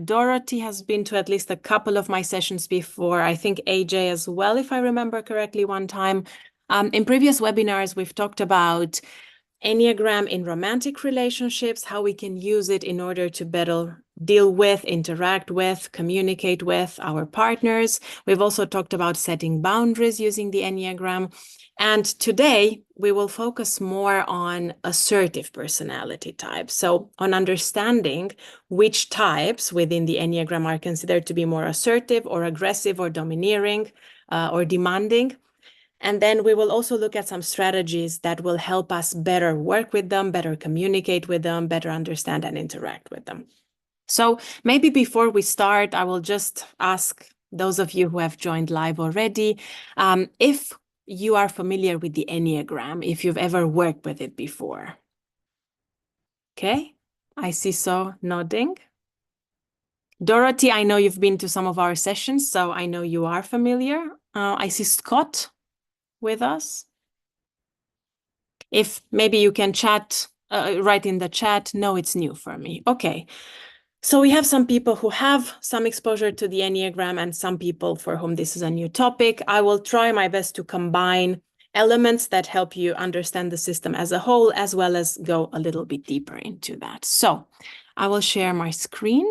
Dorothy has been to at least a couple of my sessions before. I think AJ as well, if I remember correctly, one time. In previous webinars, we've talked about Enneagram in romantic relationships, how we can use it in order to better deal with, interact with, communicate with our partners. We've also talked about setting boundaries using the Enneagram. And today we will focus more on assertive personality types. So on understanding which types within the Enneagram are considered to be more assertive or aggressive or domineering or demanding. And then we will also look at some strategies that will help us better work with them, better communicate with them, better understand and interact with them. So maybe before we start, I will just ask those of you who have joined live already, if you are familiar with the Enneagram, if you've ever worked with it before. Okay, I see so nodding. Dorothy, I know you've been to some of our sessions, so I know you are familiar. I see Scott with us. If maybe you can chat, write in the chat, no, it's new for me. Okay, so we have some people who have some exposure to the Enneagram and some people for whom this is a new topic. I will try my best to combine elements that help you understand the system as a whole, as well as go a little bit deeper into that. So I will share my screen.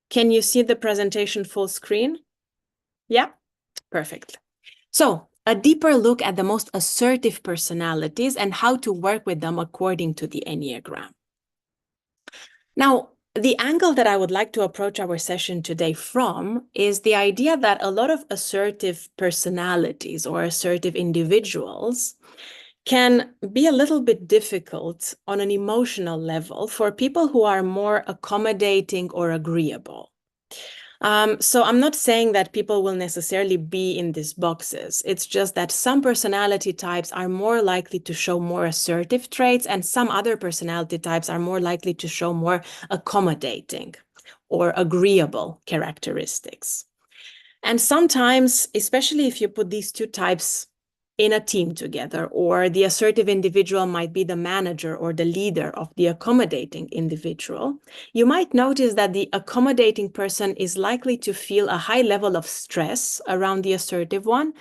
Can you see the presentation full screen? Yeah, perfect. So a deeper look at the most assertive personalities and how to work with them according to the Enneagram. Now, the angle that I would like to approach our session today from is the idea that a lot of assertive personalities or assertive individuals can be a little bit difficult on an emotional level for people who are more accommodating or agreeable. So I'm not saying that people will necessarily be in these boxes. It's just that some personality types are more likely to show more assertive traits, and some other personality types are more likely to show more accommodating or agreeable characteristics. And sometimes, especially if you put these two types in a team together, or the assertive individual might be the manager or the leader of the accommodating individual, you might notice that the accommodating person is likely to feel a high level of stress around the assertive one.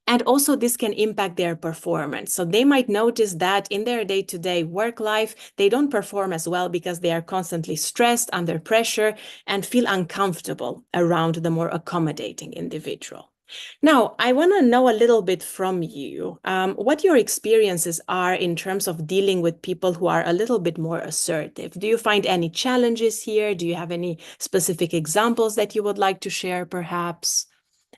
And also this can impact their performance. So they might notice that in their day-to-day work life, they don't perform as well because they are constantly stressed, under pressure, and feel uncomfortable around the more accommodating individual. Now, I want to know a little bit from you what your experiences are in terms of dealing with people who are a little bit more assertive. Do you find any challenges here? Do you have any specific examples that you would like to share, perhaps?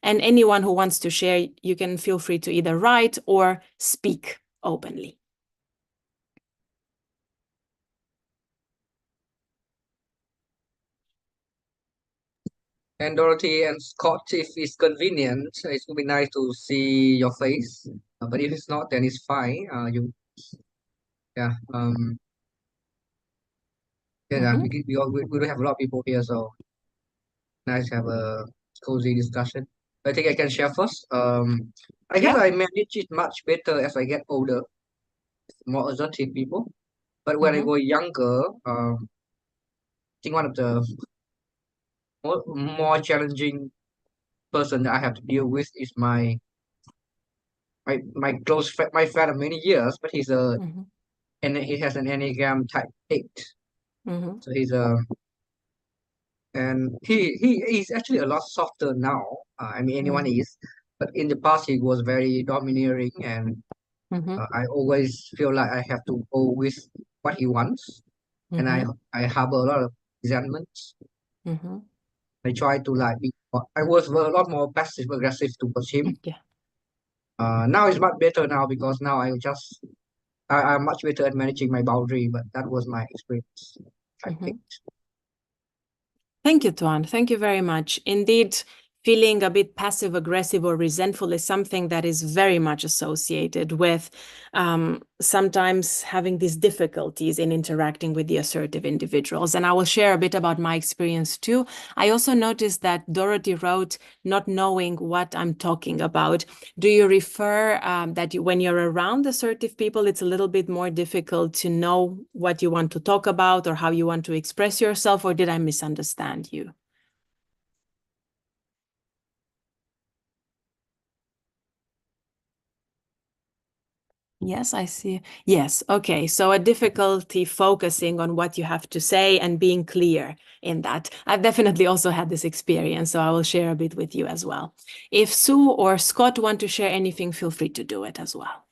And anyone who wants to share, you can feel free to either write or speak openly. And Dorothy and Scott, if it's convenient, it would be nice to see your face. But if it's not, then it's fine. Yeah. We do have a lot of people here, so nice to have a cozy discussion. I think I can share first. I guess I manage it much better as I get older, more assertive people. But when I go younger, I think one of the more challenging person that I have to deal with is my close friend, my friend of many years, but and he has an Enneagram type 8. So he's actually a lot softer now. I mean, anyone is, but in the past he was very domineering, and I always feel like I have to go with what he wants, and I harbor a lot of resentments. I try to I was a lot more passive aggressive towards him. Yeah. Now it's much better now because now I'm much better at managing my boundary, but that was my experience, I think. Thank you, Tuan. Thank you very much. Indeed, feeling a bit passive aggressive or resentful is something that is very much associated with sometimes having these difficulties in interacting with the assertive individuals. And I will share a bit about my experience too. I also noticed that Dorothy wrote, not knowing what I'm talking about. Do you refer that when you're around assertive people, it's a little bit more difficult to know what you want to talk about or how you want to express yourself, or did I misunderstand you? Yes, I see. Yes. Okay. So a difficulty focusing on what you have to say and being clear in that. I've definitely also had this experience, so I will share a bit with you as well. If Sue or Scott want to share anything, feel free to do it as well.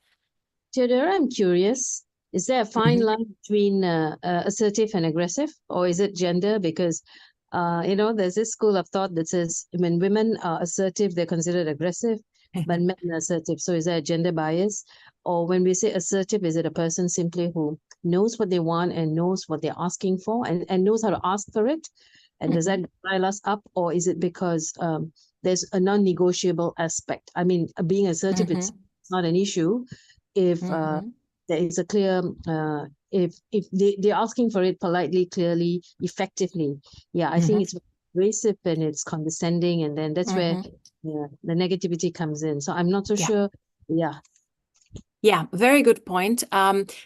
Teodora, I'm curious, is there a fine line between assertive and aggressive, or is it gender? Because, there's this school of thought that says when women are assertive, they're considered aggressive, but men are assertive. So is there a gender bias? Or when we say assertive, is it a person simply who knows what they want and knows what they're asking for and knows how to ask for it? And does that rile us up? Or is it because there's a non-negotiable aspect? I mean, being assertive, it's not an issue if there is a clear, if they're asking for it politely, clearly, effectively. Yeah, I think it's abrasive and it's condescending, and then that's where the negativity comes in. So I'm not so sure. Yeah. Yeah, very good point.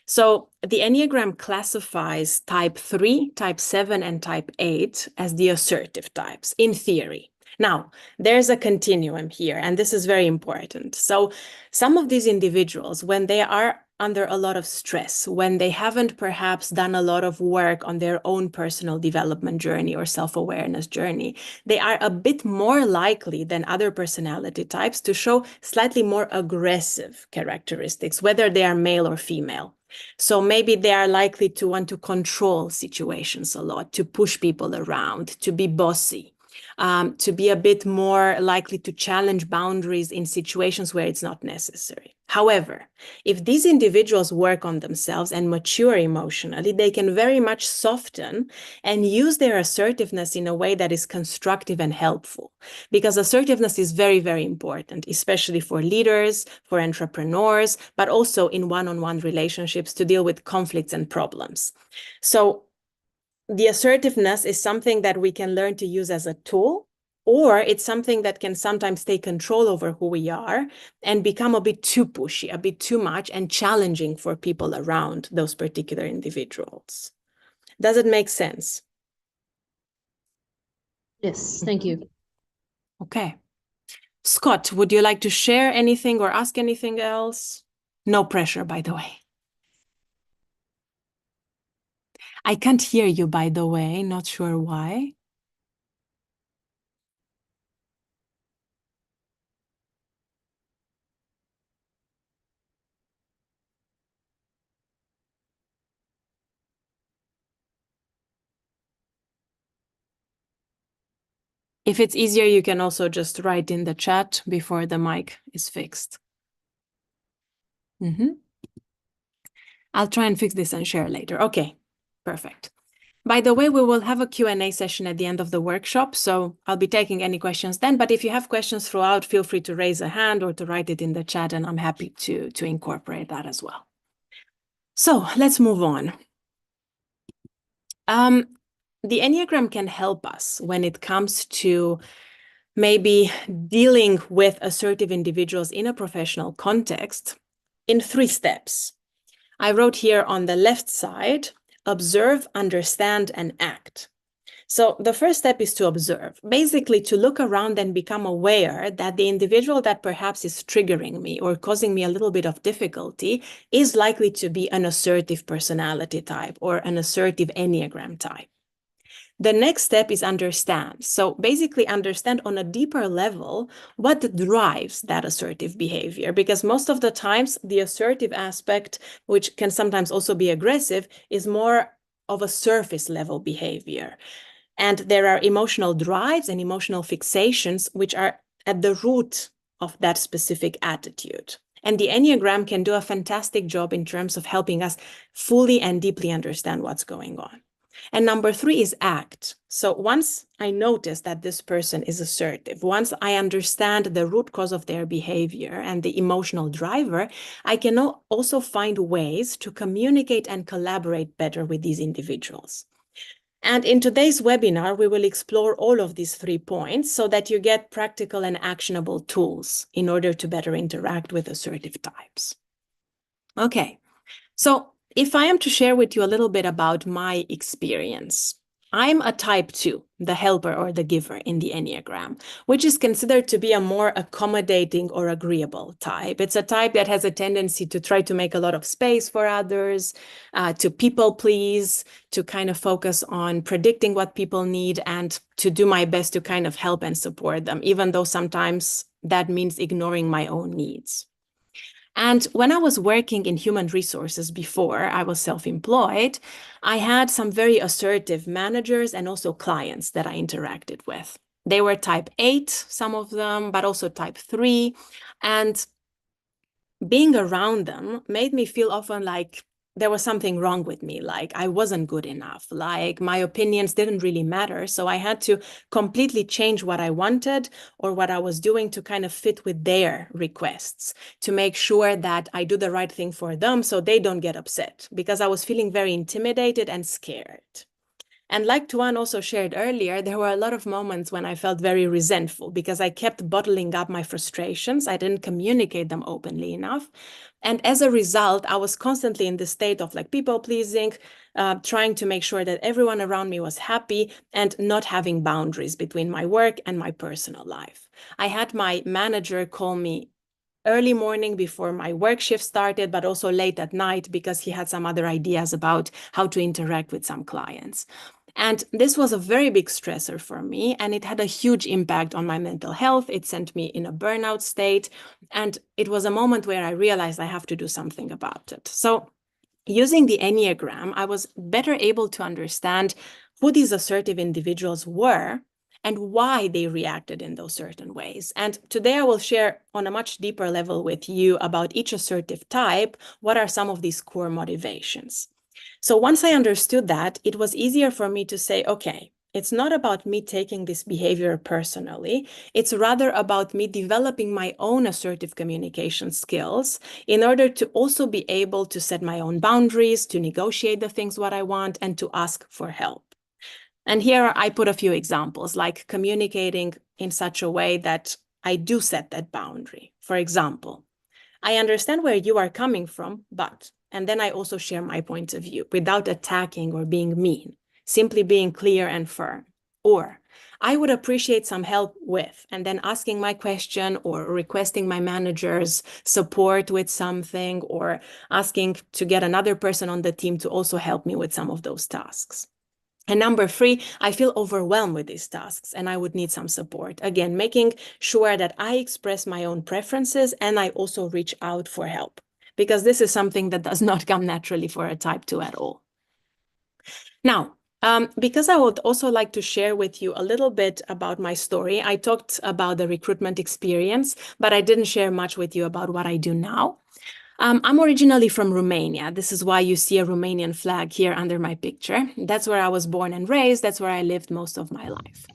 So the Enneagram classifies type 3, type 7, and type 8 as the assertive types, in theory. Now, there's a continuum here, and this is very important. So some of these individuals, when they are under a lot of stress, when they haven't perhaps done a lot of work on their own personal development journey or self-awareness journey, they are a bit more likely than other personality types to show slightly more aggressive characteristics, whether they are male or female. So maybe they are likely to want to control situations a lot, to push people around, to be bossy. To be a bit more likely to challenge boundaries in situations where it's not necessary. However, if these individuals work on themselves and mature emotionally, they can very much soften and use their assertiveness in a way that is constructive and helpful. Because assertiveness is very, very important, especially for leaders, for entrepreneurs, but also in one-on-one relationships to deal with conflicts and problems. So the assertiveness is something that we can learn to use as a tool, or it's something that can sometimes take control over who we are and become a bit too pushy, a bit too much and challenging for people around those particular individuals. Does it make sense? Yes, thank you. Okay. Scott, would you like to share anything or ask anything else? No pressure, by the way. I can't hear you, by the way, not sure why. If it's easier, you can also just write in the chat before the mic is fixed. I'll try and fix this and share later. Okay, perfect. By the way, we will have a Q&A session at the end of the workshop, so I'll be taking any questions then. But if you have questions throughout, feel free to raise a hand or to write it in the chat, and I'm happy to incorporate that as well. So let's move on. The Enneagram can help us when it comes to maybe dealing with assertive individuals in a professional context in 3 steps. I wrote here on the left side, observe, understand, and act. So the first step is to observe, basically to look around and become aware that the individual that perhaps is triggering me or causing me a little bit of difficulty is likely to be an assertive personality type or an assertive Enneagram type. The next step is understand. So basically understand on a deeper level what drives that assertive behavior, because most of the times the assertive aspect, which can sometimes also be aggressive, is more of a surface level behavior. And there are emotional drives and emotional fixations which are at the root of that specific attitude. And the Enneagram can do a fantastic job in terms of helping us fully and deeply understand what's going on. And number 3 is act. So once I notice that this person is assertive, once I understand the root cause of their behavior and the emotional driver, I can also find ways to communicate and collaborate better with these individuals. And in today's webinar, we will explore all of these 3 points so that you get practical and actionable tools in order to better interact with assertive types. Okay, so if I am to share with you a little bit about my experience, I'm a type 2, the helper or the giver in the Enneagram, which is considered to be a more accommodating or agreeable type. It's a type that has a tendency to try to make a lot of space for others, to people please, to kind of focus on predicting what people need, and to do my best to kind of help and support them, even though sometimes that means ignoring my own needs. And when I was working in human resources before I was self-employed, I had some very assertive managers and also clients that I interacted with. They were type 8, some of them, but also type 3. And being around them made me feel often like there was something wrong with me, like I wasn't good enough, like my opinions didn't really matter. So I had to completely change what I wanted or what I was doing to kind of fit with their requests, to make sure that I do the right thing for them so they don't get upset, because I was feeling very intimidated and scared. And like Tuan also shared earlier, there were a lot of moments when I felt very resentful because I kept bottling up my frustrations. I didn't communicate them openly enough. And as a result, I was constantly in the state of like people pleasing, trying to make sure that everyone around me was happy and not having boundaries between my work and my personal life. I had my manager call me early morning before my work shift started, but also late at night because he had some other ideas about how to interact with some clients. And this was a very big stressor for me, and it had a huge impact on my mental health. It sent me in a burnout state, and it was a moment where I realized I have to do something about it. So using the Enneagram, I was better able to understand who these assertive individuals were and why they reacted in those certain ways. And today I will share on a much deeper level with you about each assertive type, what are some of these core motivations. So once I understood that, it was easier for me to say, okay, it's not about me taking this behavior personally. It's rather about me developing my own assertive communication skills in order to also be able to set my own boundaries, to negotiate the things what I want, and to ask for help. And here I put a few examples, like communicating in such a way that I do set that boundary. For example, I understand where you are coming from, but, and then I also share my point of view without attacking or being mean, simply being clear and firm. Or I would appreciate some help with, and then asking my question or requesting my manager's support with something, or asking to get another person on the team to also help me with some of those tasks. And number 3, I feel overwhelmed with these tasks and I would need some support. Again, making sure that I express my own preferences and I also reach out for help, because this is something that does not come naturally for a type 2 at all. Now, because I would also like to share with you a little bit about my story. I talked about the recruitment experience, but I didn't share much with you about what I do now. I'm originally from Romania. This is why you see a Romanian flag here under my picture. That's where I was born and raised. That's where I lived most of my life.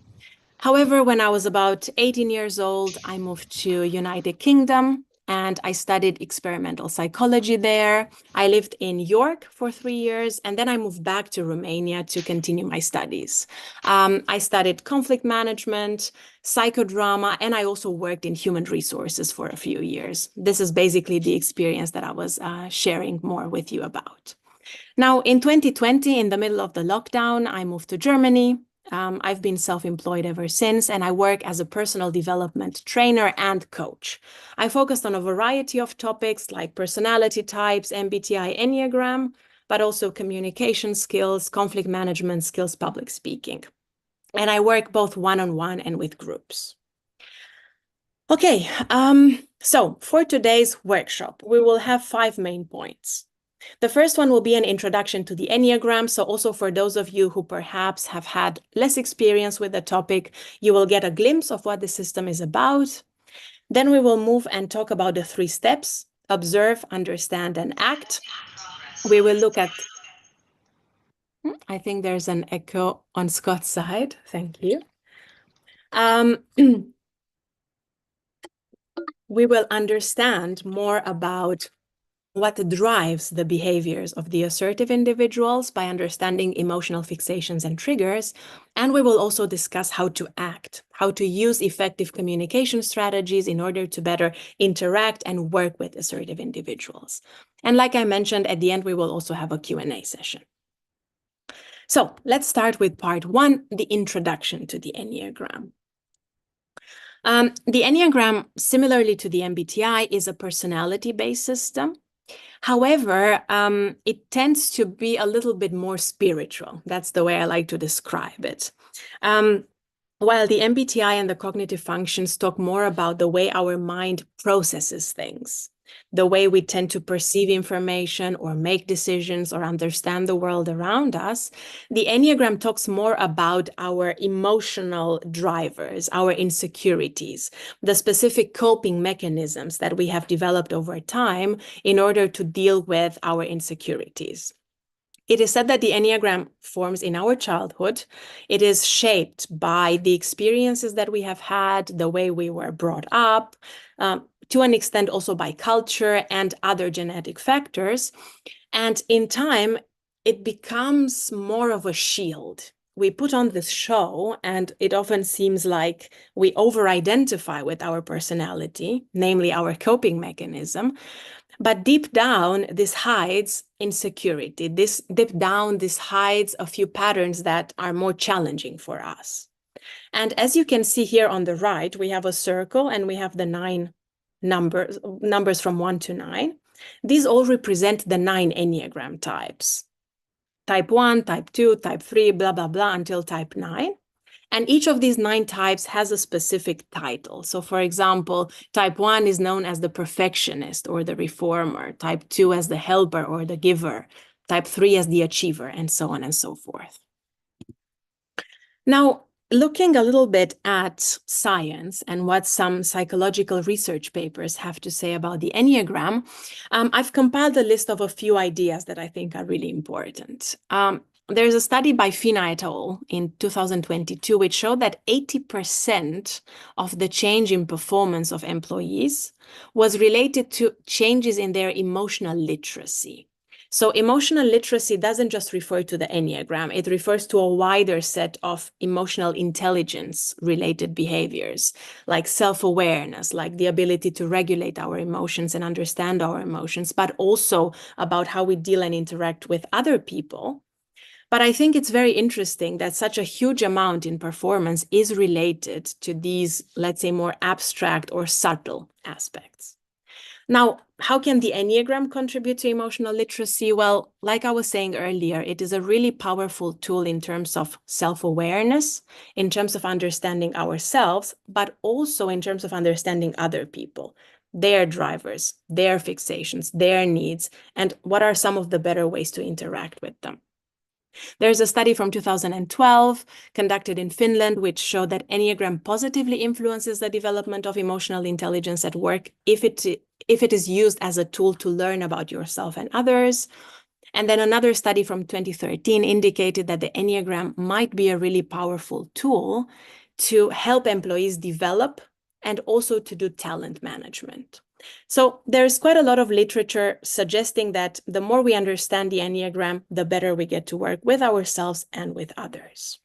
However, when I was about 18 years old, I moved to United Kingdom and I studied experimental psychology there. I lived in York for 3 years, and then I moved back to Romania to continue my studies. I studied conflict management, psychodrama, and I also worked in human resources for a few years. This is basically the experience that I was sharing more with you about. Now, in 2020, in the middle of the lockdown, I moved to Germany. I've been self-employed ever since, and I work as a personal development trainer and coach. I focused on a variety of topics like personality types, MBTI, Enneagram, but also communication skills, conflict management skills, public speaking. And I work both one-on-one and with groups. Okay, so for today's workshop, we will have 5 main points. The first one will be an introduction to the Enneagram. So also for those of you who perhaps have had less experience with the topic, you will get a glimpse of what the system is about. Then we will move and talk about the 3 steps: observe, understand, and act. We will look at I think there's an echo on Scott's side. Thank you. We will understand more about what drives the behaviors of the assertive individuals by understanding emotional fixations and triggers. And we will also discuss how to act, how to use effective communication strategies in order to better interact and work with assertive individuals. And like I mentioned, at the end, we will also have a Q&A session. So let's start with part 1, the introduction to the Enneagram. The Enneagram, similarly to the MBTI, is a personality-based system. However, it tends to be a little bit more spiritual. That's the way I like to describe it. While the MBTI and the cognitive functions talk more about the way our mind processes things, the way we tend to perceive information or make decisions or understand the world around us, the Enneagram talks more about our emotional drivers, our insecurities, the specific coping mechanisms that we have developed over time in order to deal with our insecurities. It is said that the Enneagram forms in our childhood. It is shaped by the experiences that we have had, the way we were brought up, to an extent also by culture and other genetic factors. And in time, it becomes more of a shield. We put on this show, and it often seems like we over-identify with our personality, namely our coping mechanism. But deep down, this hides insecurity. Deep down, this hides a few patterns that are more challenging for us. And as you can see here on the right, we have a circle and we have the 9 numbers from 1 to 9. These all represent the 9 Enneagram types. Type 1, type 2, type 3, blah, blah, blah, until type 9. And each of these 9 types has a specific title. So for example, type 1 is known as the perfectionist or the reformer, type 2 as the helper or the giver, type 3 as the achiever, and so on and so forth. Now, looking a little bit at science and what some psychological research papers have to say about the Enneagram, I've compiled a list of a few ideas that I think are really important. There's a study by Fina et al. In 2022, which showed that 80% of the change in performance of employees was related to changes in their emotional literacy. So emotional literacy doesn't just refer to the Enneagram, it refers to a wider set of emotional intelligence-related behaviors, like self-awareness, like the ability to regulate our emotions and understand our emotions, but also about how we deal and interact with other people. But I think it's very interesting that such a huge amount in performance is related to these, let's say, more abstract or subtle aspects. Now, how can the Enneagram contribute to emotional literacy? Well, like I was saying earlier, it is a really powerful tool in terms of self-awareness, in terms of understanding ourselves, but also in terms of understanding other people, their drivers, their fixations, their needs, and what are some of the better ways to interact with them. There's a study from 2012 conducted in Finland, which showed that Enneagram positively influences the development of emotional intelligence at work if it is used as a tool to learn about yourself and others. And then another study from 2013 indicated that the Enneagram might be a really powerful tool to help employees develop and also to do talent management. So there's quite a lot of literature suggesting that the more we understand the Enneagram, the better we get to work with ourselves and with others.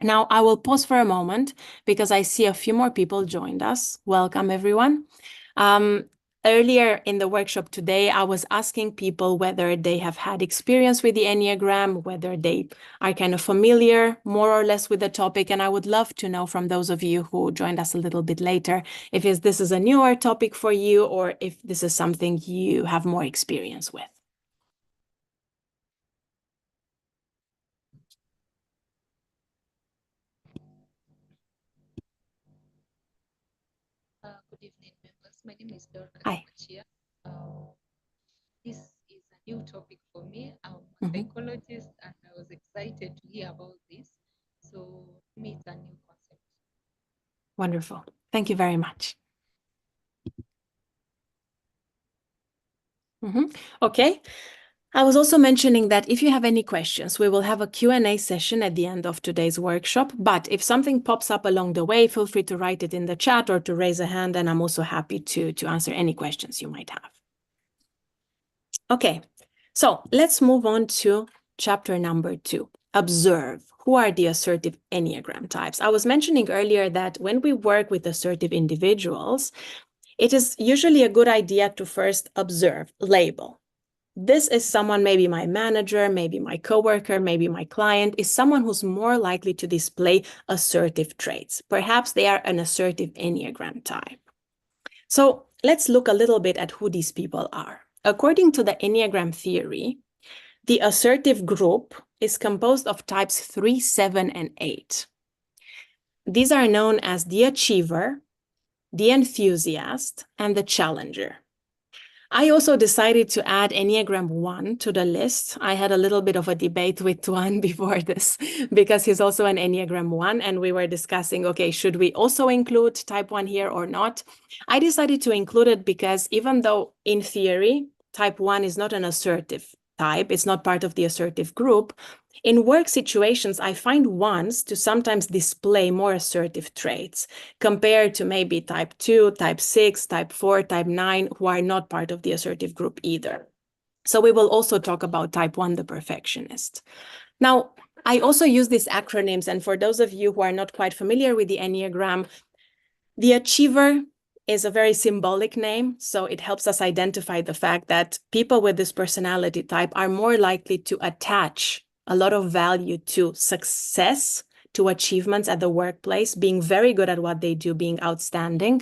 Now, I will pause for a moment because I see a few more people joined us. Welcome, everyone. Earlier in the workshop today, I was asking people whether they have had experience with the Enneagram, whether they are kind of familiar more or less with the topic. And I would love to know from those of you who joined us a little bit later, if this is a newer topic for you or if this is something you have more experience with. Good evening, members. My name is Teodora Hi. Paucean. This is a new topic for me. I'm a psychologist, and I was excited to hear about this. So, to me, it's a new concept. Wonderful. Thank you very much. Okay. I was also mentioning that if you have any questions, we will have a Q&A session at the end of today's workshop. But if something pops up along the way, feel free to write it in the chat or to raise a hand, and I'm also happy to answer any questions you might have. Okay, so let's move on to chapter number 2. Observe. Who are the assertive Enneagram types? I was mentioning earlier that when we work with assertive individuals, it is usually a good idea to first observe, label. This is someone, maybe my manager, maybe my coworker, maybe my client, is someone who's more likely to display assertive traits. Perhaps they are an assertive Enneagram type. So let's look a little bit at who these people are. According to the Enneagram theory, the assertive group is composed of types 3, 7, and 8. These are known as the achiever, the enthusiast, and the challenger. I also decided to add Enneagram 1 to the list. I had a little bit of a debate with Tuan before this because he's also an Enneagram 1, and we were discussing, okay, should we also include type 1 here or not? I decided to include it because even though in theory, type 1 is not an assertive type, it's not part of the assertive group, in work situations, I find ones to sometimes display more assertive traits compared to maybe type 2, type 6, type 4, type 9, who are not part of the assertive group either. So we will also talk about type 1, the perfectionist. Now, I also use these acronyms, and for those of you who are not quite familiar with the Enneagram, the achiever is a very symbolic name, so it helps us identify the fact that people with this personality type are more likely to attach a lot of value to success, to achievements at the workplace, being very good at what they do, being outstanding.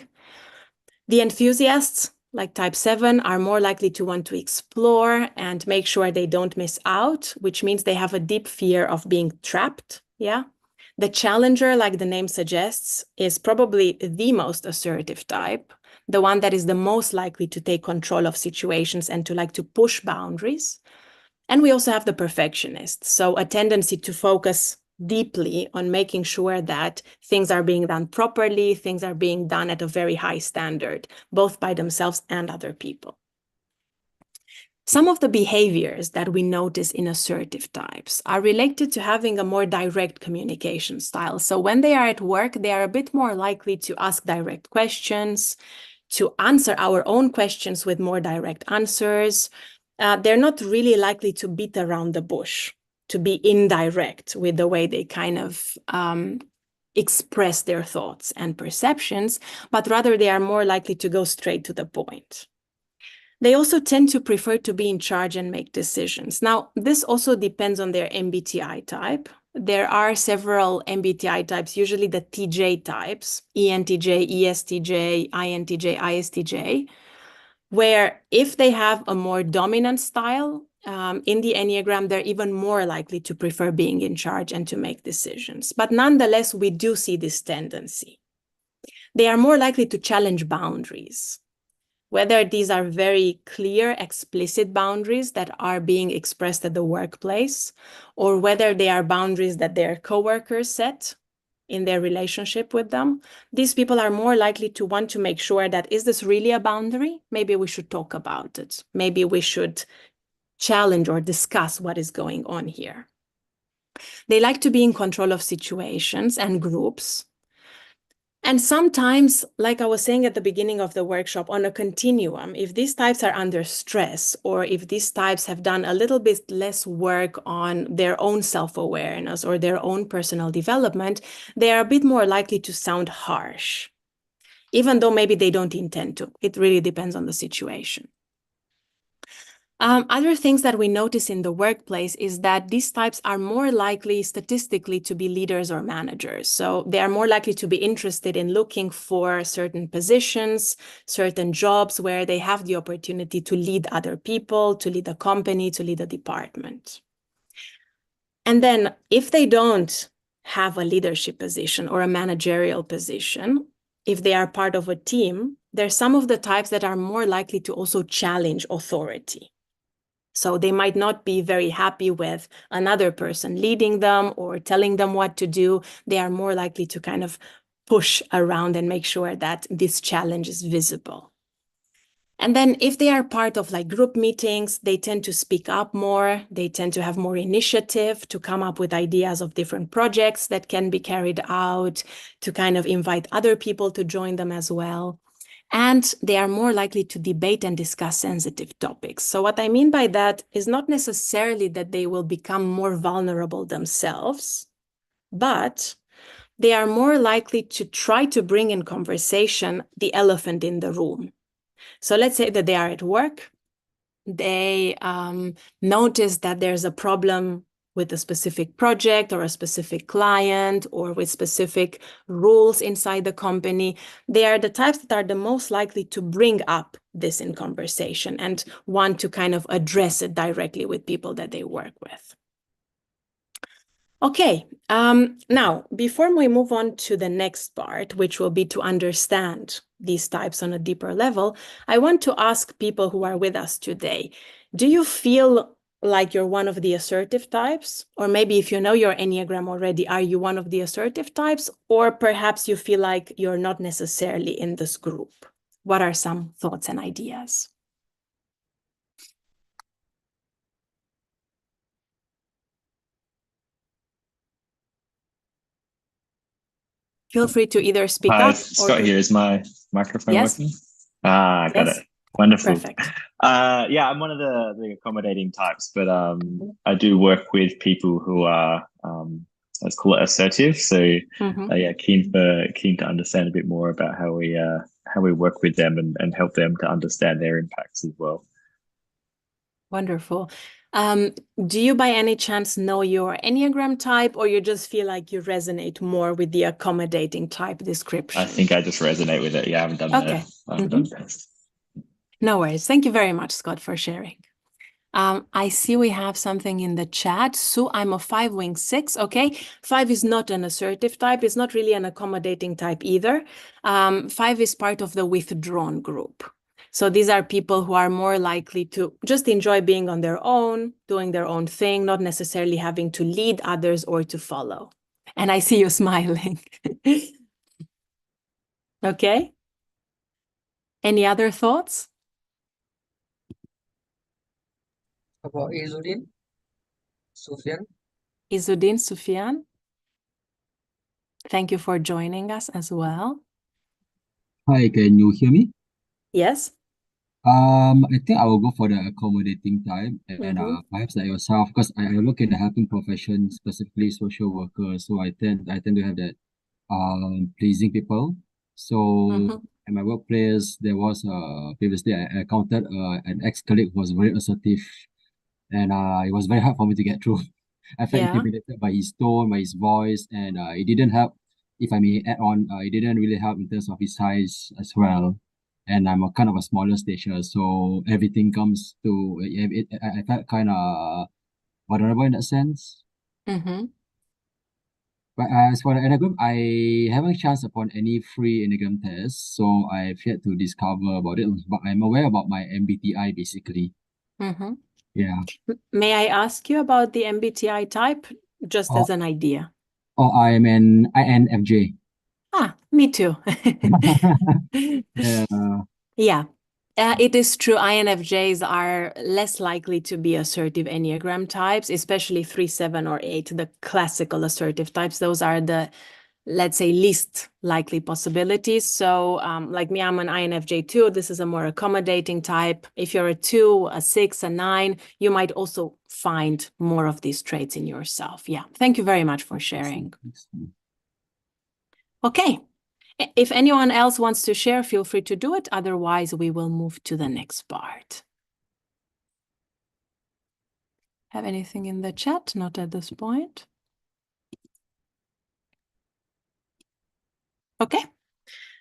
The enthusiasts, like type 7, are more likely to want to explore and make sure they don't miss out, which means they have a deep fear of being trapped. Yeah. The challenger, like the name suggests, is probably the most assertive type, the one that is the most likely to take control of situations and to like to push boundaries. And we also have the perfectionist, so a tendency to focus deeply on making sure that things are being done properly, things are being done at a very high standard, both by themselves and other people. Some of the behaviors that we notice in assertive types are related to having a more direct communication style. So when they are at work, they are a bit more likely to ask direct questions, to answer our own questions with more direct answers. They're not really likely to beat around the bush, to be indirect with the way they kind of express their thoughts and perceptions, but rather they are more likely to go straight to the point. They also tend to prefer to be in charge and make decisions. Now, this also depends on their MBTI type. There are several MBTI types, usually the TJ types, ENTJ, ESTJ, INTJ, ISTJ, where if they have a more dominant style in the Enneagram, they're even more likely to prefer being in charge and to make decisions. But nonetheless, we do see this tendency. They are more likely to challenge boundaries, whether these are very clear, explicit boundaries that are being expressed at the workplace, or whether they are boundaries that their coworkers set in their relationship with them. These people are more likely to want to make sure that, is this really a boundary? Maybe we should talk about it. Maybe we should challenge or discuss what is going on here. They like to be in control of situations and groups. And sometimes, like I was saying at the beginning of the workshop, on a continuum, if these types are under stress, or if these types have done a little bit less work on their own self-awareness or their own personal development, they are a bit more likely to sound harsh, even though maybe they don't intend to. It really depends on the situation. Other things that we notice in the workplace is that these types are more likely statistically to be leaders or managers. So they are more likely to be interested in looking for certain positions, certain jobs where they have the opportunity to lead other people, to lead a company, to lead a department. And then if they don't have a leadership position or a managerial position, if they are part of a team, there's some of the types that are more likely to also challenge authority. So they might not be very happy with another person leading them or telling them what to do. They are more likely to kind of push around and make sure that this challenge is visible. And then if they are part of like group meetings, they tend to speak up more. They tend to have more initiative to come up with ideas of different projects that can be carried out, to kind of invite other people to join them as well. And they are more likely to debate and discuss sensitive topics. So what I mean by that is not necessarily that they will become more vulnerable themselves, but they are more likely to try to bring in conversation the elephant in the room. So let's say that they are at work, they notice that there's a problem with a specific project or a specific client or with specific rules inside the company. They are the types that are the most likely to bring up this in conversation and want to kind of address it directly with people that they work with. Okay, now, before we move on to the next part, which will be to understand these types on a deeper level, I want to ask people who are with us today, do you feel like you're one of the assertive types? Or maybe if you know your Enneagram already, are you one of the assertive types? Or perhaps you feel like you're not necessarily in this group? What are some thoughts and ideas? Feel free to either speak Hi, up Scott or here. Is my microphone Yes. working? Ah, got Yes. it. Wonderful. Perfect. Yeah, I'm one of the accommodating types, but I do work with people who are let's call it assertive. So yeah, keen to understand a bit more about how we work with them and help them to understand their impacts as well. Wonderful. Do you by any chance know your Enneagram type, or you just feel like you resonate more with the accommodating type description? I think I just resonate with it. Yeah, I haven't done Okay. the test. No worries. Thank you very much, Scott, for sharing. I see we have something in the chat. Sue, I'm a 5 wing 6. Okay. 5 is not an assertive type. It's not really an accommodating type either. 5 is part of the withdrawn group. So these are people who are more likely to just enjoy being on their own, doing their own thing, not necessarily having to lead others or to follow. And I see you smiling. Okay. Any other thoughts? About Izudin, Sufyan. Izudin, Sufyan, thank you for joining us as well. Hi, can you hear me? Yes. I think I will go for the accommodating type and perhaps like yourself, because I look in the helping profession, specifically social workers. So I tend to have that pleasing people. So at my workplace, there was previously I encountered an ex-colleague who was very assertive, and it was very hard for me to get through. I felt Yeah. intimidated by his tone, by his voice, and it didn't help. If I may add on, it didn't really help in terms of his size as well. And I'm a kind of a smaller stature, so everything comes to I felt kind of vulnerable in that sense. But as for the Enneagram, I haven't chanced upon any free Enneagram tests, so I've yet to discover about it. But I'm aware about my MBTI basically. Yeah. May I ask you about the MBTI type, just as an idea? Oh, I'm an INFJ. Me too. Yeah. Yeah. It is true. INFJs are less likely to be assertive Enneagram types, especially 3, 7, or 8, the classical assertive types. Those are the, let's say, least likely possibilities. So like me, I'm an INFJ too. This is a more accommodating type. If you're a 2, a 6, a 9, you might also find more of these traits in yourself. Yeah. Thank you very much for sharing. Okay. If anyone else wants to share, feel free to do it. Otherwise, we will move to the next part. Have anything in the chat? Not at this point. Okay.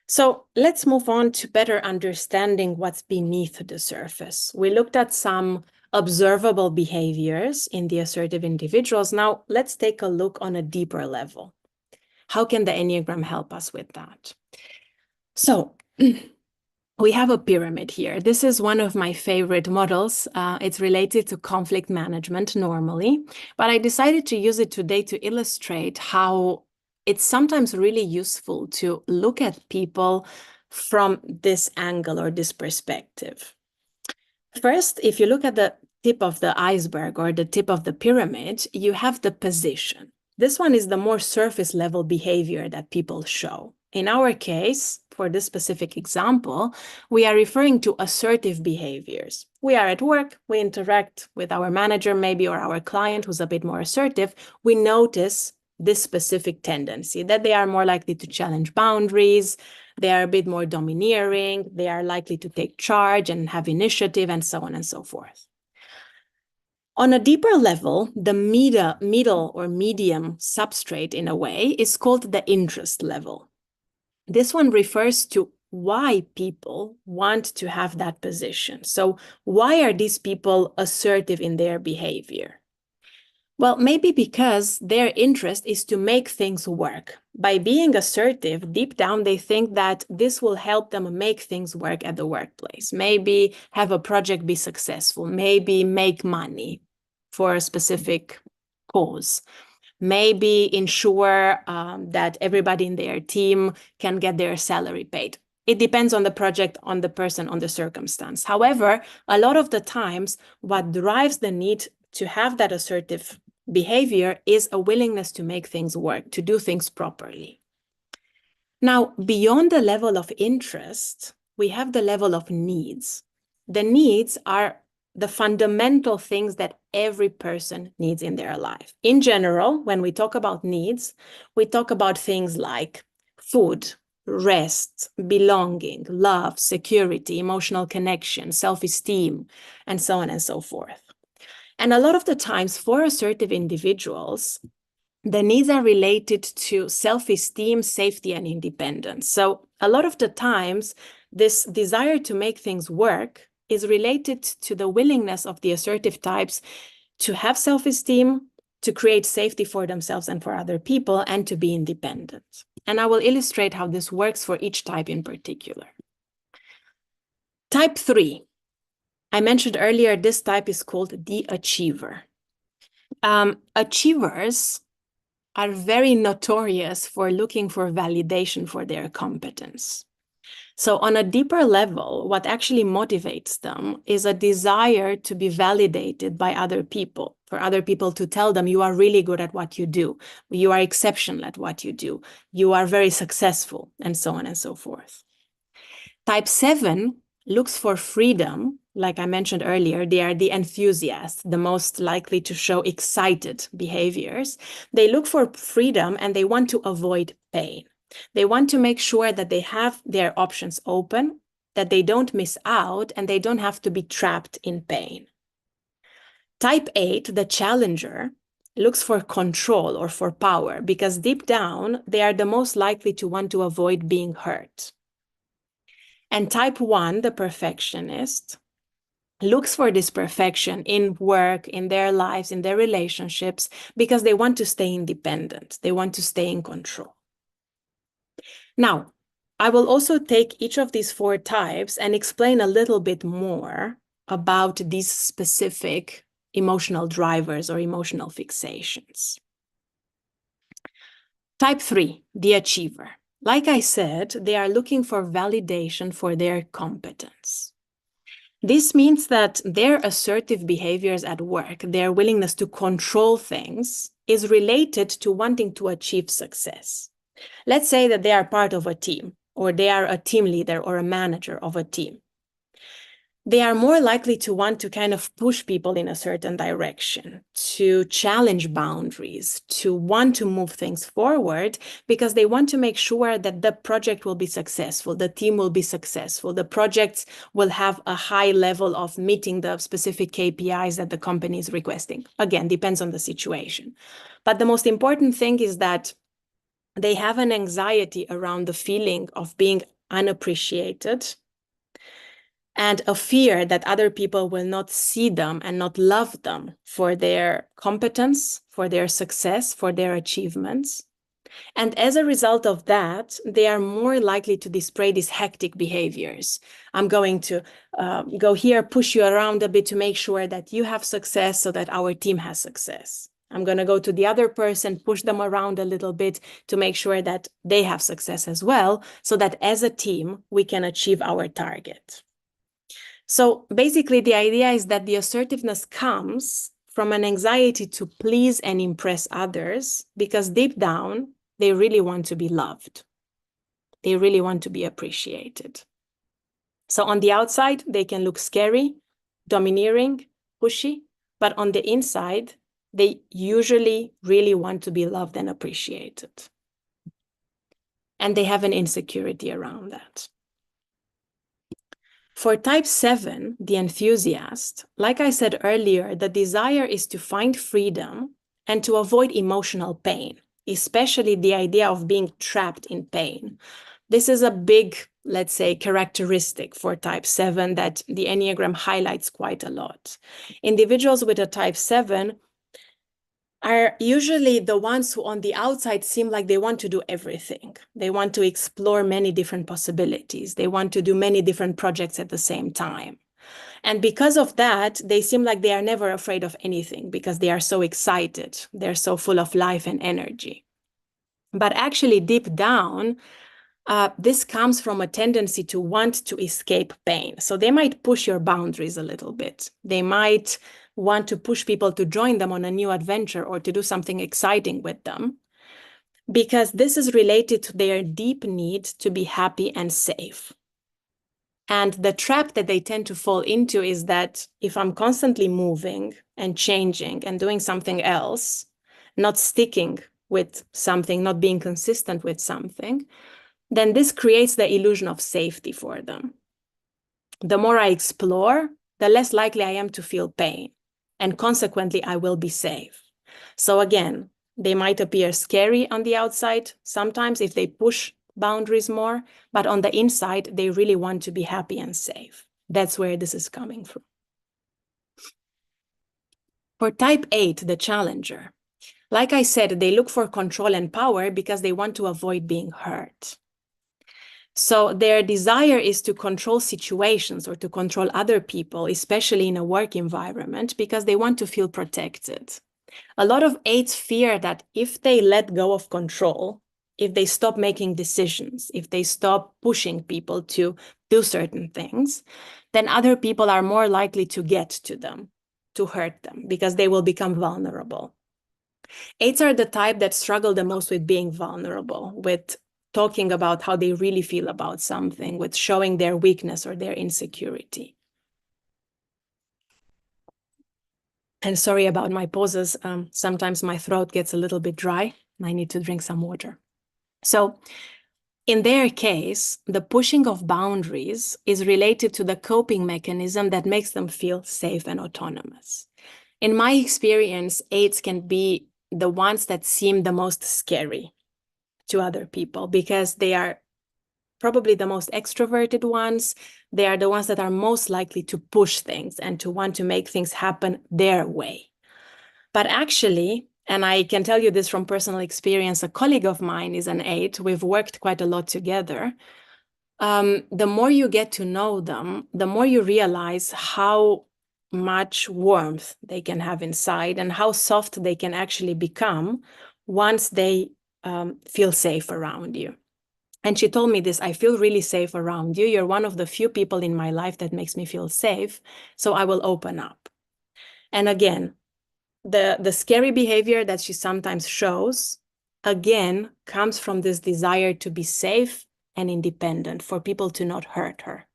So let's move on to better understanding what's beneath the surface. We looked at some observable behaviors in the assertive individuals. Now let's take a look on a deeper level. How can the Enneagram help us with that? So we have a pyramid here. This is one of my favorite models. It's related to conflict management normally, but I decided to use it today to illustrate how it's sometimes really useful to look at people from this angle or this perspective. First, if you look at the tip of the iceberg or the tip of the pyramid, you have the position. This one is the more surface level behavior that people show. In our case, for this specific example, we are referring to assertive behaviors. We are at work, we interact with our manager maybe or our client who's a bit more assertive. We notice this specific tendency that they are more likely to challenge boundaries, they are a bit more domineering, they are likely to take charge and have initiative, and so on and so forth. On a deeper level, the middle or medium substrate, in a way, is called the interest level. This one refers to why people want to have that position. So why are these people assertive in their behavior? Well, maybe because their interest is to make things work. By being assertive, deep down, they think that this will help them make things work at the workplace. Maybe have a project be successful, maybe make money for a specific cause, maybe ensure that everybody in their team can get their salary paid. It depends on the project, on the person, on the circumstance. However, a lot of the times, what drives the need to have that assertive behavior is a willingness to make things work, to do things properly. Now, beyond the level of interest, we have the level of needs. The needs are the fundamental things that every person needs in their life. In general, when we talk about needs, we talk about things like food, rest, belonging, love, security, emotional connection, self-esteem, and so on and so forth. And a lot of the times for assertive individuals, the needs are related to self-esteem, safety, and independence. So a lot of the times, this desire to make things work is related to the willingness of the assertive types to have self-esteem, to create safety for themselves and for other people, and to be independent. And I will illustrate how this works for each type in particular. Type 3. I mentioned earlier, this type is called the achiever. Achievers are very notorious for looking for validation for their competence. So on a deeper level, what actually motivates them is a desire to be validated by other people, for other people to tell them you are really good at what you do, you are exceptional at what you do, you are very successful, and so on and so forth. Type 7 looks for freedom. Like I mentioned earlier, they are the enthusiasts, the most likely to show excited behaviors. They look for freedom and they want to avoid pain. They want to make sure that they have their options open, that they don't miss out, and they don't have to be trapped in pain. Type 8, the challenger, looks for control or for power because deep down, they are the most likely to want to avoid being hurt. And type 1, the perfectionist, looks for this perfection in work, in their lives, in their relationships, because they want to stay independent. They want to stay in control. Now, I will also take each of these 4 types and explain a little bit more about these specific emotional drivers or emotional fixations. Type 3, the achiever. Like I said, they are looking for validation for their competence. This means that their assertive behaviors at work, their willingness to control things, is related to wanting to achieve success. Let's say that they are part of a team, or they are a team leader or a manager of a team. They are more likely to want to kind of push people in a certain direction, to challenge boundaries, to want to move things forward, because they want to make sure that the project will be successful, the team will be successful, the projects will have a high level of meeting the specific KPIs that the company is requesting. Again, depends on the situation. But the most important thing is that they have an anxiety around the feeling of being unappreciated, and a fear that other people will not see them and not love them for their competence, for their success, for their achievements. And as a result of that, they are more likely to display these hectic behaviors. I'm going to go here, push you around a bit to make sure that you have success so that our team has success. I'm going to go to the other person, push them around a little bit to make sure that they have success as well, so that as a team, we can achieve our target. So basically, the idea is that the assertiveness comes from an anxiety to please and impress others, because deep down, they really want to be loved. They really want to be appreciated. So on the outside, they can look scary, domineering, pushy, but on the inside, they usually really want to be loved and appreciated. And they have an insecurity around that. For type 7, the enthusiast, like I said earlier, the desire is to find freedom and to avoid emotional pain, especially the idea of being trapped in pain. This is a big, let's say, characteristic for type 7 that the Enneagram highlights quite a lot. Individuals with a type 7 are usually the ones who on the outside seem like they want to do everything. They want to explore many different possibilities. They want to do many different projects at the same time. And because of that, they seem like they are never afraid of anything because they are so excited. They're so full of life and energy. But actually, deep down, this comes from a tendency to want to escape pain. So they might push your boundaries a little bit. They might want to push people to join them on a new adventure or to do something exciting with them, because this is related to their deep need to be happy and safe. And the trap that they tend to fall into is that if I'm constantly moving and changing and doing something else, not sticking with something, not being consistent with something, then this creates the illusion of safety for them. The more I explore, the less likely I am to feel pain, and consequently, I will be safe. So again, they might appear scary on the outside sometimes if they push boundaries more, but on the inside, they really want to be happy and safe. That's where this is coming from. For type 8, the challenger, like I said, they look for control and power because they want to avoid being hurt. So their desire is to control situations or to control other people, especially in a work environment, because they want to feel protected. A lot of 8s fear that if they let go of control, if they stop making decisions, if they stop pushing people to do certain things, then other people are more likely to get to them, to hurt them, because they will become vulnerable. 8s are the type that struggle the most with being vulnerable, with talking about how they really feel about something, with showing their weakness or their insecurity. And sorry about my pauses. Sometimes my throat gets a little bit dry and I need to drink some water. So in their case, the pushing of boundaries is related to the coping mechanism that makes them feel safe and autonomous. In my experience, 8s can be the ones that seem the most scary to other people because they are probably the most extroverted ones. They are the ones that are most likely to push things and to want to make things happen their way. But actually, and I can tell you this from personal experience, a colleague of mine is an 8. We've worked quite a lot together. The more you get to know them, the more you realize how much warmth they can have inside and how soft they can actually become once they feel safe around you. And she told me this, I feel really safe around you. You're one of the few people in my life that makes me feel safe. So I will open up. And again, the scary behavior that she sometimes shows, again, comes from this desire to be safe and independent, for people to not hurt her.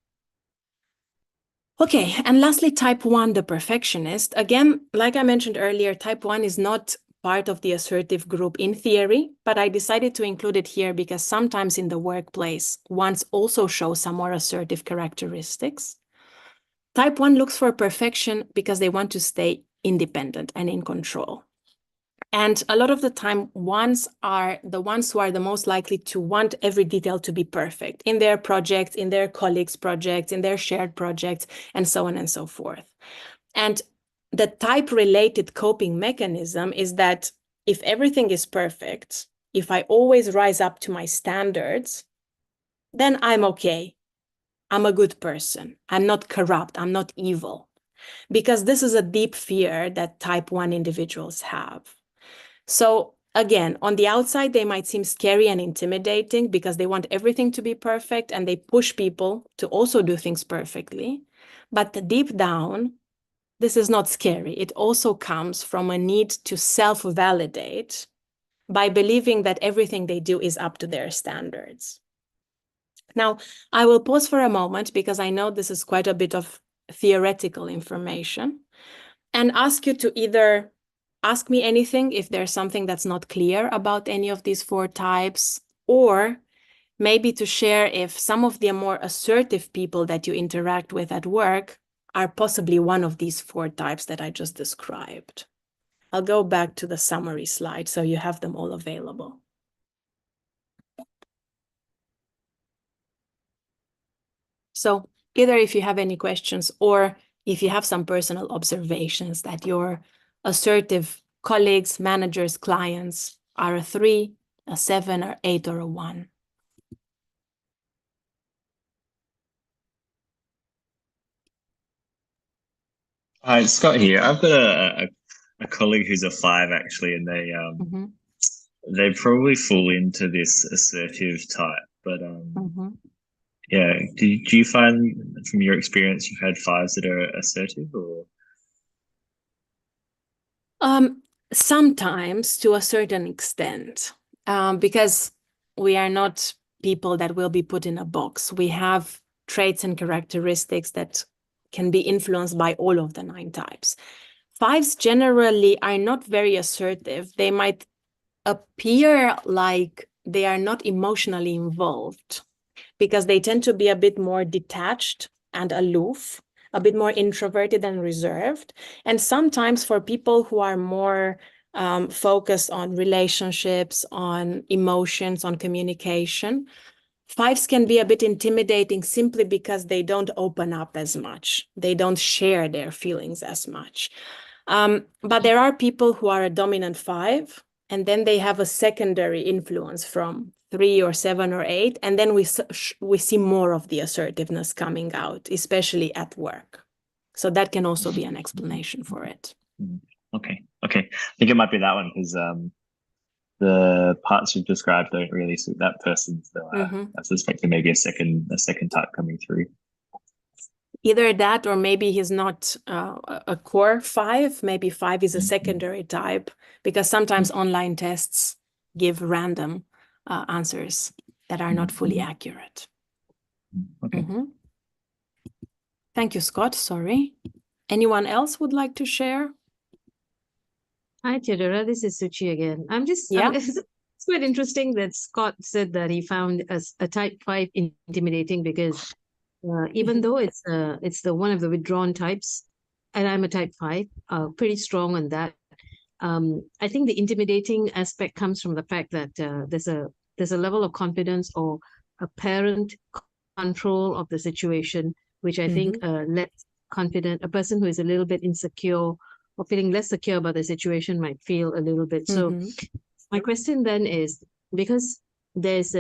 Okay, and lastly, type 1, the perfectionist. Again, like I mentioned earlier, type 1 is not part of the assertive group in theory, but I decided to include it here because sometimes in the workplace, ones also show some more assertive characteristics. Type 1 looks for perfection because they want to stay independent and in control. And a lot of the time, ones are the ones who are the most likely to want every detail to be perfect in their projects, in their colleagues' projects, in their shared projects, and so on and so forth. And the type-related coping mechanism is that if everything is perfect, if I always rise up to my standards, then I'm okay. I'm a good person. I'm not corrupt. I'm not evil. Because this is a deep fear that type 1 individuals have. So again, on the outside, they might seem scary and intimidating because they want everything to be perfect and they push people to also do things perfectly. But deep down, this is not scary. It also comes from a need to self-validate by believing that everything they do is up to their standards. Now, I will pause for a moment because I know this is quite a bit of theoretical information, and ask you to either ask me anything if there's something that's not clear about any of these 4 types, or maybe to share if some of the more assertive people that you interact with at work are possibly one of these 4 types that I just described. I'll go back to the summary slide so you have them all available. So either if you have any questions or if you have some personal observations that your assertive colleagues, managers, clients are a 3, a 7, or 8, or a 1. Hi, it's Scott here. I've got a colleague who's a 5 actually, and they probably fall into this assertive type. But yeah, do you find from your experience you've had 5s that are assertive, or? Sometimes to a certain extent, because we are not people that will be put in a box. We have traits and characteristics that can be influenced by all of the 9 types. 5s generally are not very assertive. They might appear like they are not emotionally involved because they tend to be a bit more detached and aloof, a bit more introverted and reserved. And sometimes for people who are more focused on relationships, on emotions, on communication, 5s can be a bit intimidating simply because they don't open up as much. They don't share their feelings as much. But there are people who are a dominant 5, and then they have a secondary influence from 3 or 7 or 8, and then we see more of the assertiveness coming out, especially at work. So that can also be an explanation for it. Okay. I think it might be that one because the parts you've described don't really suit that person. So I suspect there may be a second type coming through. Either that, or maybe he's not a core 5. Maybe 5 is a secondary type, because sometimes online tests give random answers that are not fully accurate. Okay. Thank you, Scott. Sorry. Anyone else would like to share? Hi, Teodora. This is Suchi again. It's quite interesting that Scott said that he found a type 5 intimidating because even though it's the one of the withdrawn types, and I'm a type 5, pretty strong on that. I think the intimidating aspect comes from the fact that there's a level of confidence or apparent control of the situation, which I think lets a person who is a little bit insecure or feeling less secure about the situation might feel a little bit. So my question then is, because there's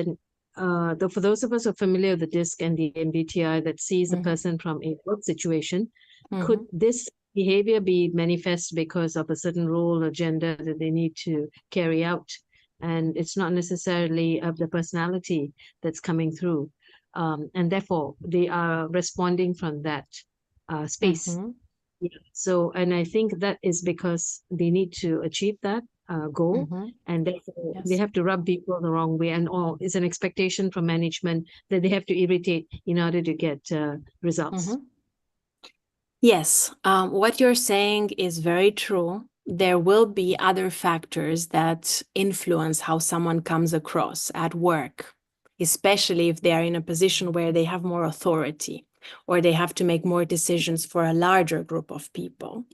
for those of us who are familiar with the DISC and the MBTI that sees the person from a work situation, could this behavior be manifest because of a certain role or gender that they need to carry out? And it's not necessarily of the personality that's coming through. And therefore, they are responding from that space. So, and I think that is because they need to achieve that goal, and therefore they have to rub people the wrong way, and it's an expectation from management that they have to irritate in order to get results. Yes, what you're saying is very true. There will be other factors that influence how someone comes across at work, especially if they are in a position where they have more authority or they have to make more decisions for a larger group of people.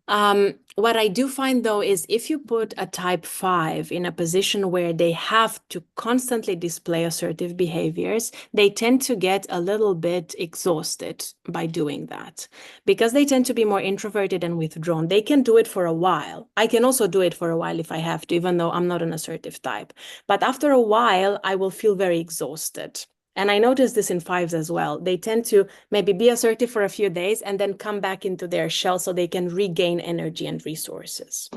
What I do find, though, is if you put a type 5 in a position where they have to constantly display assertive behaviors, they tend to get a little bit exhausted by doing that because they tend to be more introverted and withdrawn. They can do it for a while. I can also do it for a while if I have to, even though I'm not an assertive type. But after a while, I will feel very exhausted. And I noticed this in 5s as well. They tend to maybe be assertive for a few days and then come back into their shell so they can regain energy and resources.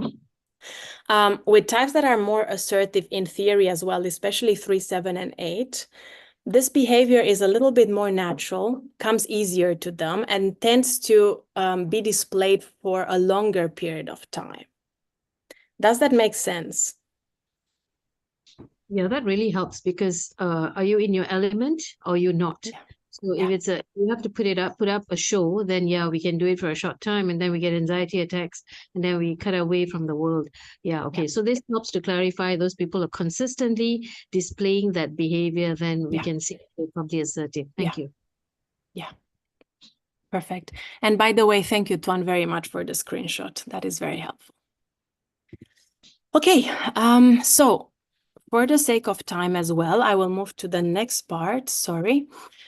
With types that are more assertive in theory as well, especially 3, 7, and 8, this behavior is a little bit more natural, comes easier to them, and tends to be displayed for a longer period of time. Does that make sense? Yeah, that really helps because are you in your element or you're not? Yeah. So if it's you have to put up a show, then yeah, we can do it for a short time and then we get anxiety attacks and then we cut away from the world. Yeah, okay. Yeah. So this helps to clarify those people are consistently displaying that behavior, then we can see they're probably assertive. Thank you. Yeah. Perfect. And by the way, thank you, Tuan, very much for the screenshot. That is very helpful. Okay, so for the sake of time as well, I will move to the next part,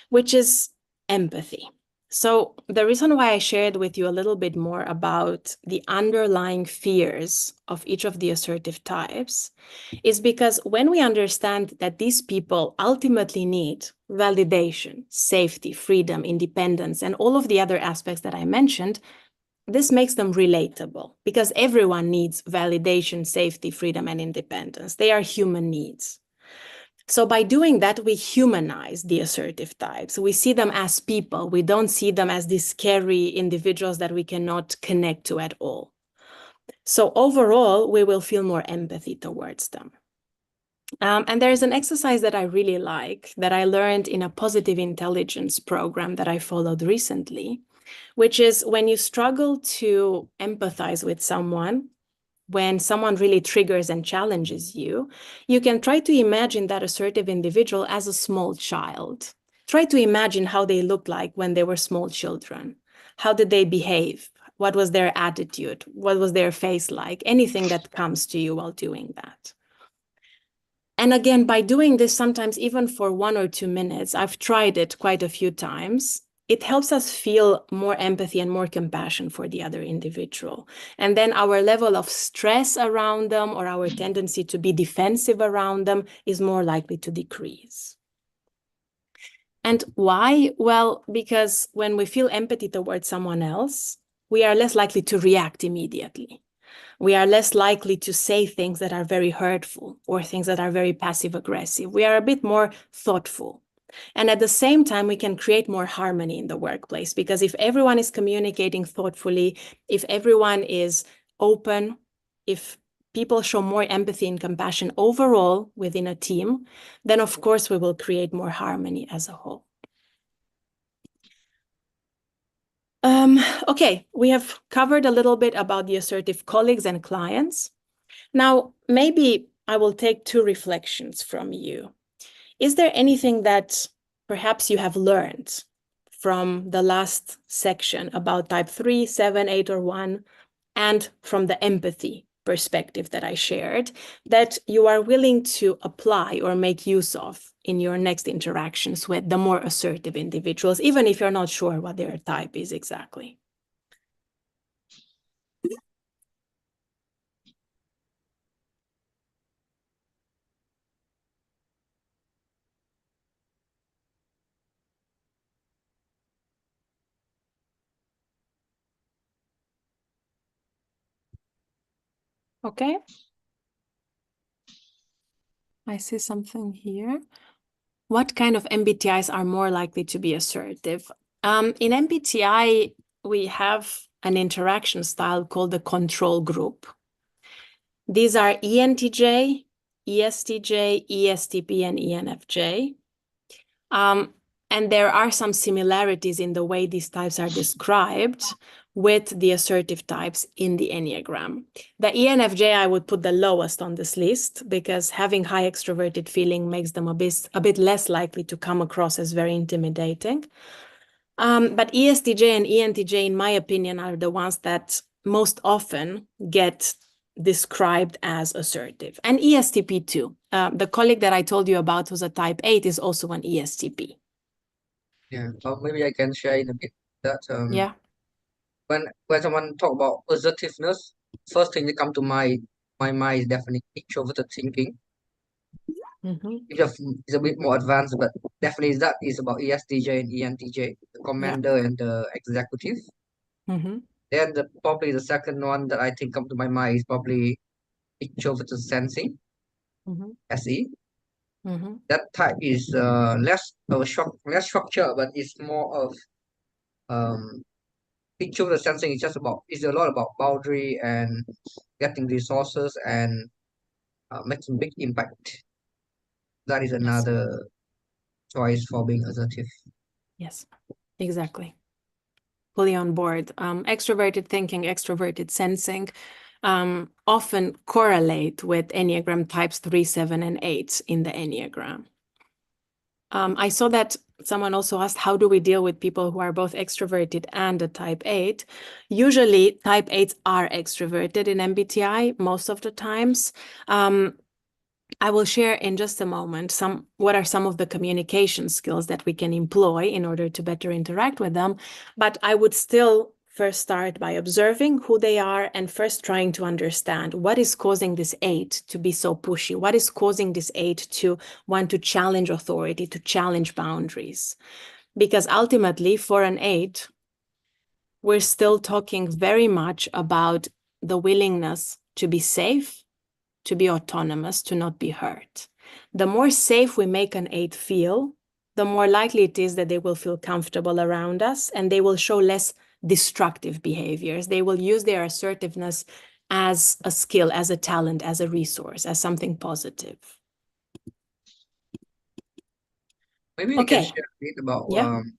which is empathy. So the reason why I shared with you a little bit more about the underlying fears of each of the assertive types is because when we understand that these people ultimately need validation, safety, freedom, independence, and all of the other aspects that I mentioned, this makes them relatable because everyone needs validation, safety, freedom, and independence. They are human needs. So by doing that, we humanize the assertive types. We see them as people. We don't see them as these scary individuals that we cannot connect to at all. So overall, we will feel more empathy towards them. And there's an exercise that I really like that I learned in a positive intelligence program that I followed recently, which is when you struggle to empathize with someone, when someone really triggers and challenges you, you can try to imagine that assertive individual as a small child. Try to imagine how they looked like when they were small children. How did they behave? What was their attitude? What was their face like? Anything that comes to you while doing that. And again, by doing this, sometimes even for 1 or 2 minutes, I've tried it quite a few times, it helps us feel more empathy and more compassion for the other individual. And then our level of stress around them or our tendency to be defensive around them is more likely to decrease. And why? Well, because when we feel empathy towards someone else, we are less likely to react immediately. We are less likely to say things that are very hurtful or things that are very passive-aggressive. We are a bit more thoughtful. And at the same time, we can create more harmony in the workplace because if everyone is communicating thoughtfully, if everyone is open, if people show more empathy and compassion overall within a team, then of course we will create more harmony as a whole. Okay, we have covered a little bit about the assertive colleagues and clients. Now, maybe I will take 2 reflections from you. Is there anything that perhaps you have learned from the last section about type 3, 7, 8, or 1, and from the empathy perspective that I shared, that you are willing to apply or make use of in your next interactions with the more assertive individuals, even if you're not sure what their type is exactly? Okay. I see something here. What kind of MBTIs are more likely to be assertive? In MBTI, we have an interaction style called the control group. These are ENTJ, ESTJ, ESTP, and ENFJ. And there are some similarities in the way these types are described with the assertive types in the Enneagram. The ENFJ, I would put the lowest on this list because having high extroverted feeling makes them a bit less likely to come across as very intimidating. But ESTJ and ENTJ, in my opinion, are the ones that most often get described as assertive. And ESTP too. The colleague that I told you about who's a type 8 is also an ESTP. Yeah, maybe I can share in a bit that Yeah. when someone talk about assertiveness, first thing that come to my mind is definitely introverted thinking. It's a bit more advanced, but definitely that is about ESTJ and ENTJ, the commander and the executive. Then probably the second one that I think come to my mind is probably introverted sensing, Mm-hmm. SE. Mm-hmm. That type is less structure, but it's more of introverted sensing is it's a lot about boundary and getting resources and making big impact. That is Yes. another choice for being assertive. Yes, exactly. Fully on board. Extroverted thinking, extroverted sensing often correlate with Enneagram types 3, 7, and 8 in the Enneagram. I saw that someone also asked, how do we deal with people who are both extroverted and a type 8? Usually, type 8s are extroverted in MBTI most of the times. I will share in just a moment what are some of the communication skills that we can employ in order to better interact with them. But I would still first start by observing who they are and first trying to understand what is causing this 8 to be so pushy. What is causing this 8 to want to challenge authority, to challenge boundaries? Because ultimately, for an 8, we're still talking very much about the willingness to be safe, to be autonomous, to not be hurt. The more safe we make an 8 feel, the more likely it is that they will feel comfortable around us and they will show less destructive behaviors. They will use their assertiveness as a skill, as a talent, as a resource, as something positive. Maybe I can share a bit about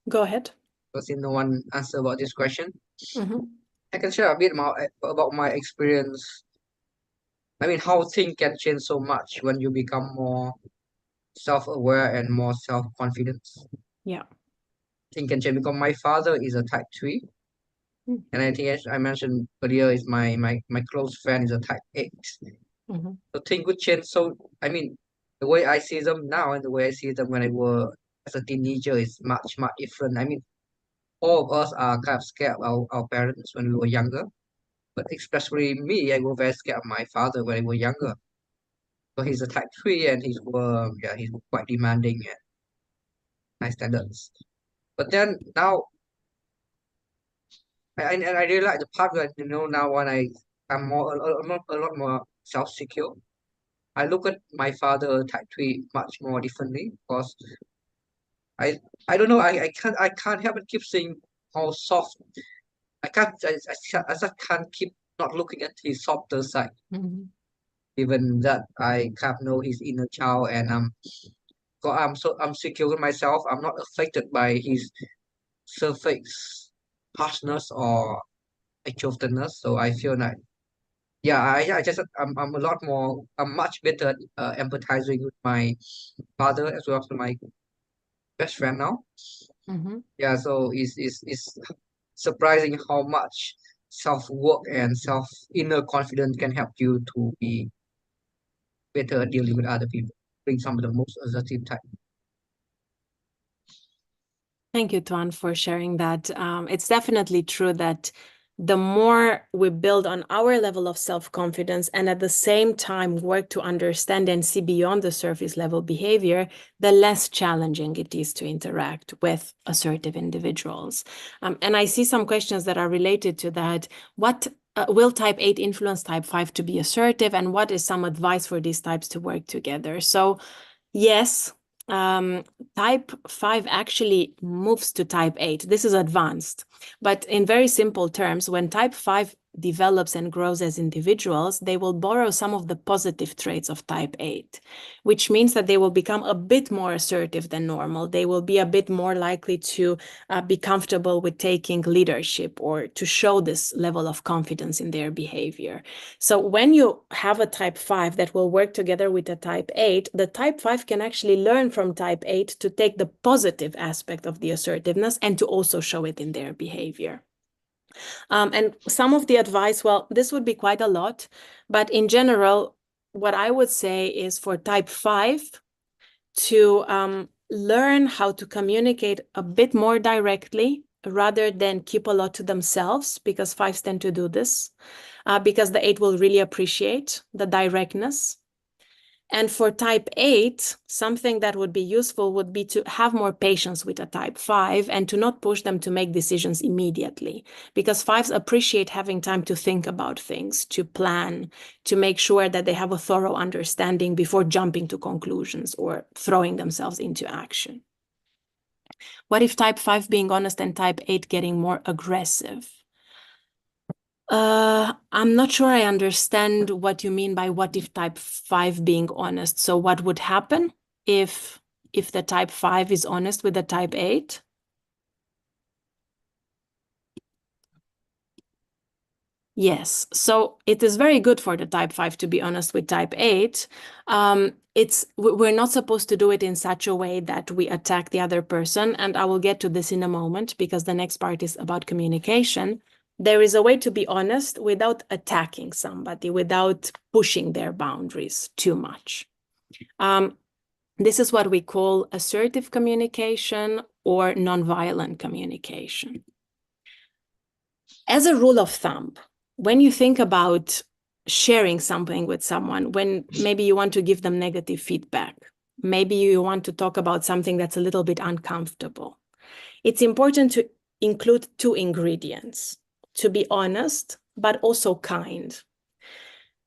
go ahead. Because no one answer about this question. Mm-hmm. I can share a bit about my experience. I mean, how things can change so much when you become more self-aware and more self-confident. Yeah. Things can change because my father is a type 3. And I think, as I mentioned earlier, is my close friend is a type 8. Mm-hmm. So things could change. So, I mean, the way I see them now and the way I see them when I was as a teenager is much different. I mean, all of us are kind of scared of our parents when we were younger. But especially me, I was very scared of my father when I was younger. So he's a type 3 and he's quite demanding and high standards. But then now, and I really like the part where, now when I'm more, a lot more self-secure. I look at my father type 3 much more differently because I don't know, I can't help but keep seeing how soft, I just can't keep not looking at his softer side. Mm-hmm. Even that I kind of know his inner child and I'm secure with myself. I'm not affected by his surface harshness or extrovertedness. So I feel like I'm a lot more, I'm much better at empathizing with my father as well as my best friend now. Mm-hmm. Yeah, so it's surprising how much self-work and inner confidence can help you to be better at dealing with other people, being some of the most assertive type. Thank you, Tuan, for sharing that. It's definitely true that the more we build on our level of self-confidence and at the same time work to understand and see beyond the surface level behavior, the less challenging it is to interact with assertive individuals. And I see some questions that are related to that. What will type 8 influence type 5 to be assertive? And what is some advice for these types to work together? So yes, type 5 actually moves to type 8. This is advanced. But in very simple terms, when type 5 develops and grows as individuals, they will borrow some of the positive traits of type 8, which means that they will become a bit more assertive than normal. They will be a bit more likely to be comfortable with taking leadership or to show this level of confidence in their behavior. So when you have a type 5 that will work together with a type 8, the type 5 can actually learn from type 8 to take the positive aspect of the assertiveness and to also show it in their behavior. And some of the advice, well, this would be quite a lot, but in general, what I would say is for type 5 to learn how to communicate a bit more directly rather than keep a lot to themselves, because 5s tend to do this, because the 8 will really appreciate the directness. And for type 8, something that would be useful would be to have more patience with a type 5 and to not push them to make decisions immediately, because 5s appreciate having time to think about things, to plan, to make sure that they have a thorough understanding before jumping to conclusions or throwing themselves into action. What if type 5 being honest and type 8 getting more aggressive? I'm not sure I understand what you mean by what if type 5 being honest. So what would happen if the type 5 is honest with the type 8? Yes, so it is very good for the type 5 to be honest with type 8. We're not supposed to do it in such a way that we attack the other person, and I will get to this in a moment because the next part is about communication. There is a way to be honest without attacking somebody, without pushing their boundaries too much. This is what we call assertive communication or nonviolent communication. As a rule of thumb, when you think about sharing something with someone, when maybe you want to give them negative feedback, maybe you want to talk about something that's a little bit uncomfortable, it's important to include 2 ingredients: to be honest, but also kind.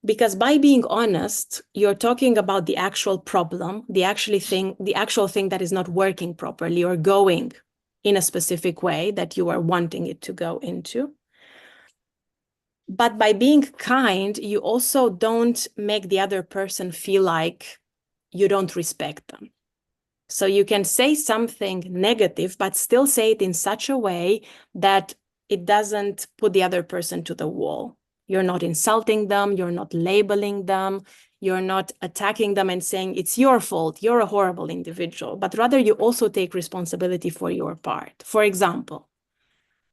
Because by being honest, you're talking about the actual problem, the actual thing that is not working properly or going in a specific way that you are wanting it to go into. But by being kind, you also don't make the other person feel like you don't respect them. So you can say something negative, but still say it in such a way that it doesn't put the other person to the wall. You're not insulting them, you're not labeling them, you're not attacking them and saying it's your fault, you're a horrible individual, but rather you also take responsibility for your part. For example,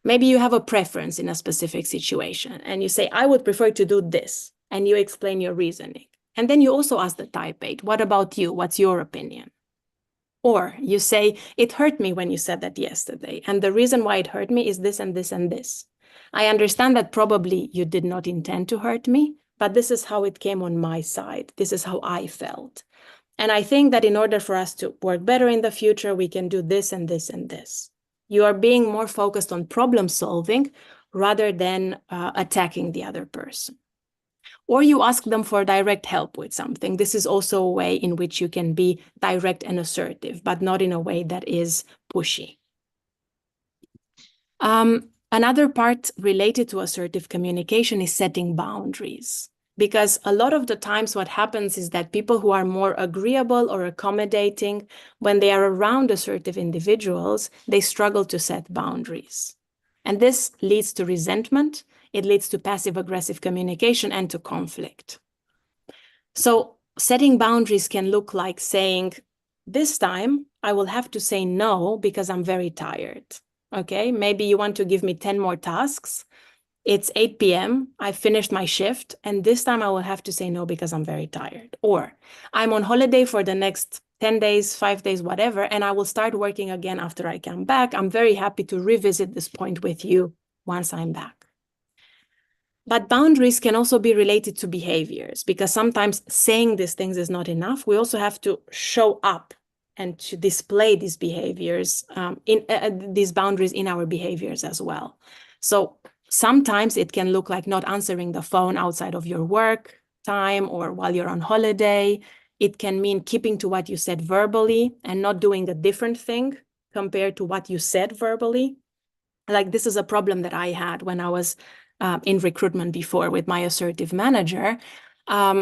maybe you have a preference in a specific situation and you say, I would prefer to do this, and you explain your reasoning. And then you also ask the type 8, what about you? What's your opinion? Or you say, it hurt me when you said that yesterday, and the reason why it hurt me is this and this and this. I understand that probably you did not intend to hurt me, but this is how it came on my side. This is how I felt. And I think that in order for us to work better in the future, we can do this and this and this. You are being more focused on problem solving rather than attacking the other person. Or you ask them for direct help with something. This is also a way in which you can be direct and assertive, but not in a way that is pushy. Another part related to assertive communication is setting boundaries. Because a lot of the times what happens is that people who are more agreeable or accommodating, when they are around assertive individuals, they struggle to set boundaries. And this leads to resentment, it leads to passive-aggressive communication and to conflict. So setting boundaries can look like saying, this time I will have to say no because I'm very tired. Okay, maybe you want to give me 10 more tasks. It's 8 p.m. I finished my shift, and this time I will have to say no because I'm very tired. Or I'm on holiday for the next 10 days, 5 days, whatever, and I will start working again after I come back. I'm very happy to revisit this point with you once I'm back. But boundaries can also be related to behaviors, because sometimes saying these things is not enough. We also have to show up and to display these behaviors, these boundaries in our behaviors as well. So sometimes it can look like not answering the phone outside of your work time or while you're on holiday. It can mean keeping to what you said verbally and not doing a different thing compared to what you said verbally. Like, this is a problem that I had when I was in recruitment before with my assertive manager.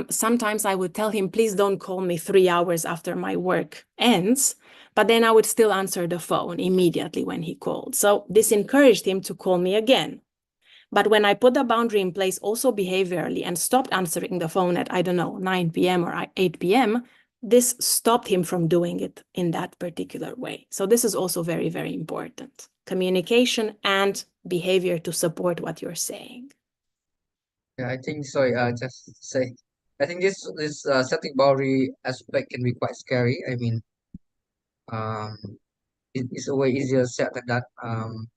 Sometimes I would tell him, please don't call me 3 hours after my work ends, but then I would still answer the phone immediately when he called. So this encouraged him to call me again. But when I put the boundary in place also behaviorally and stopped answering the phone at, 9 p.m. or 8 p.m., this stopped him from doing it in that particular way. So this is also very, very important. Communication and behavior to support what you're saying. Yeah, I think, sorry, just to say, I think this setting boundary aspect can be quite scary. I mean, it's always easier said than done.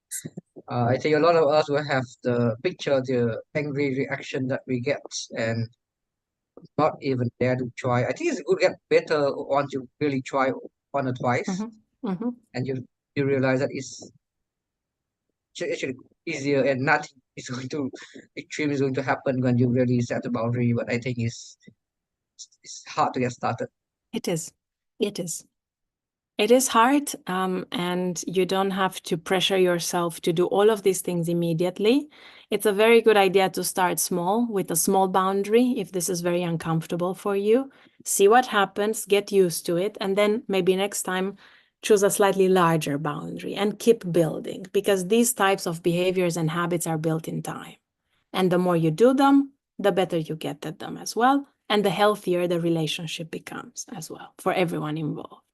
I think a lot of us will have the picture, the angry reaction that we get, and not even dare to try. I think it's good to get better once you really try one or twice, and you realize that it's actually easier and nothing is going to extreme is going to happen when you really set a boundary. But I think it's hard to get started. It is. It is. It is hard, and you don't have to pressure yourself to do all of these things immediately. It's a very good idea to start small with a small boundary if this is very uncomfortable for you. See what happens, get used to it, and then maybe next time choose a slightly larger boundary and keep building, because these types of behaviors and habits are built in time. And the more you do them, the better you get at them as well, and the healthier the relationship becomes as well for everyone involved.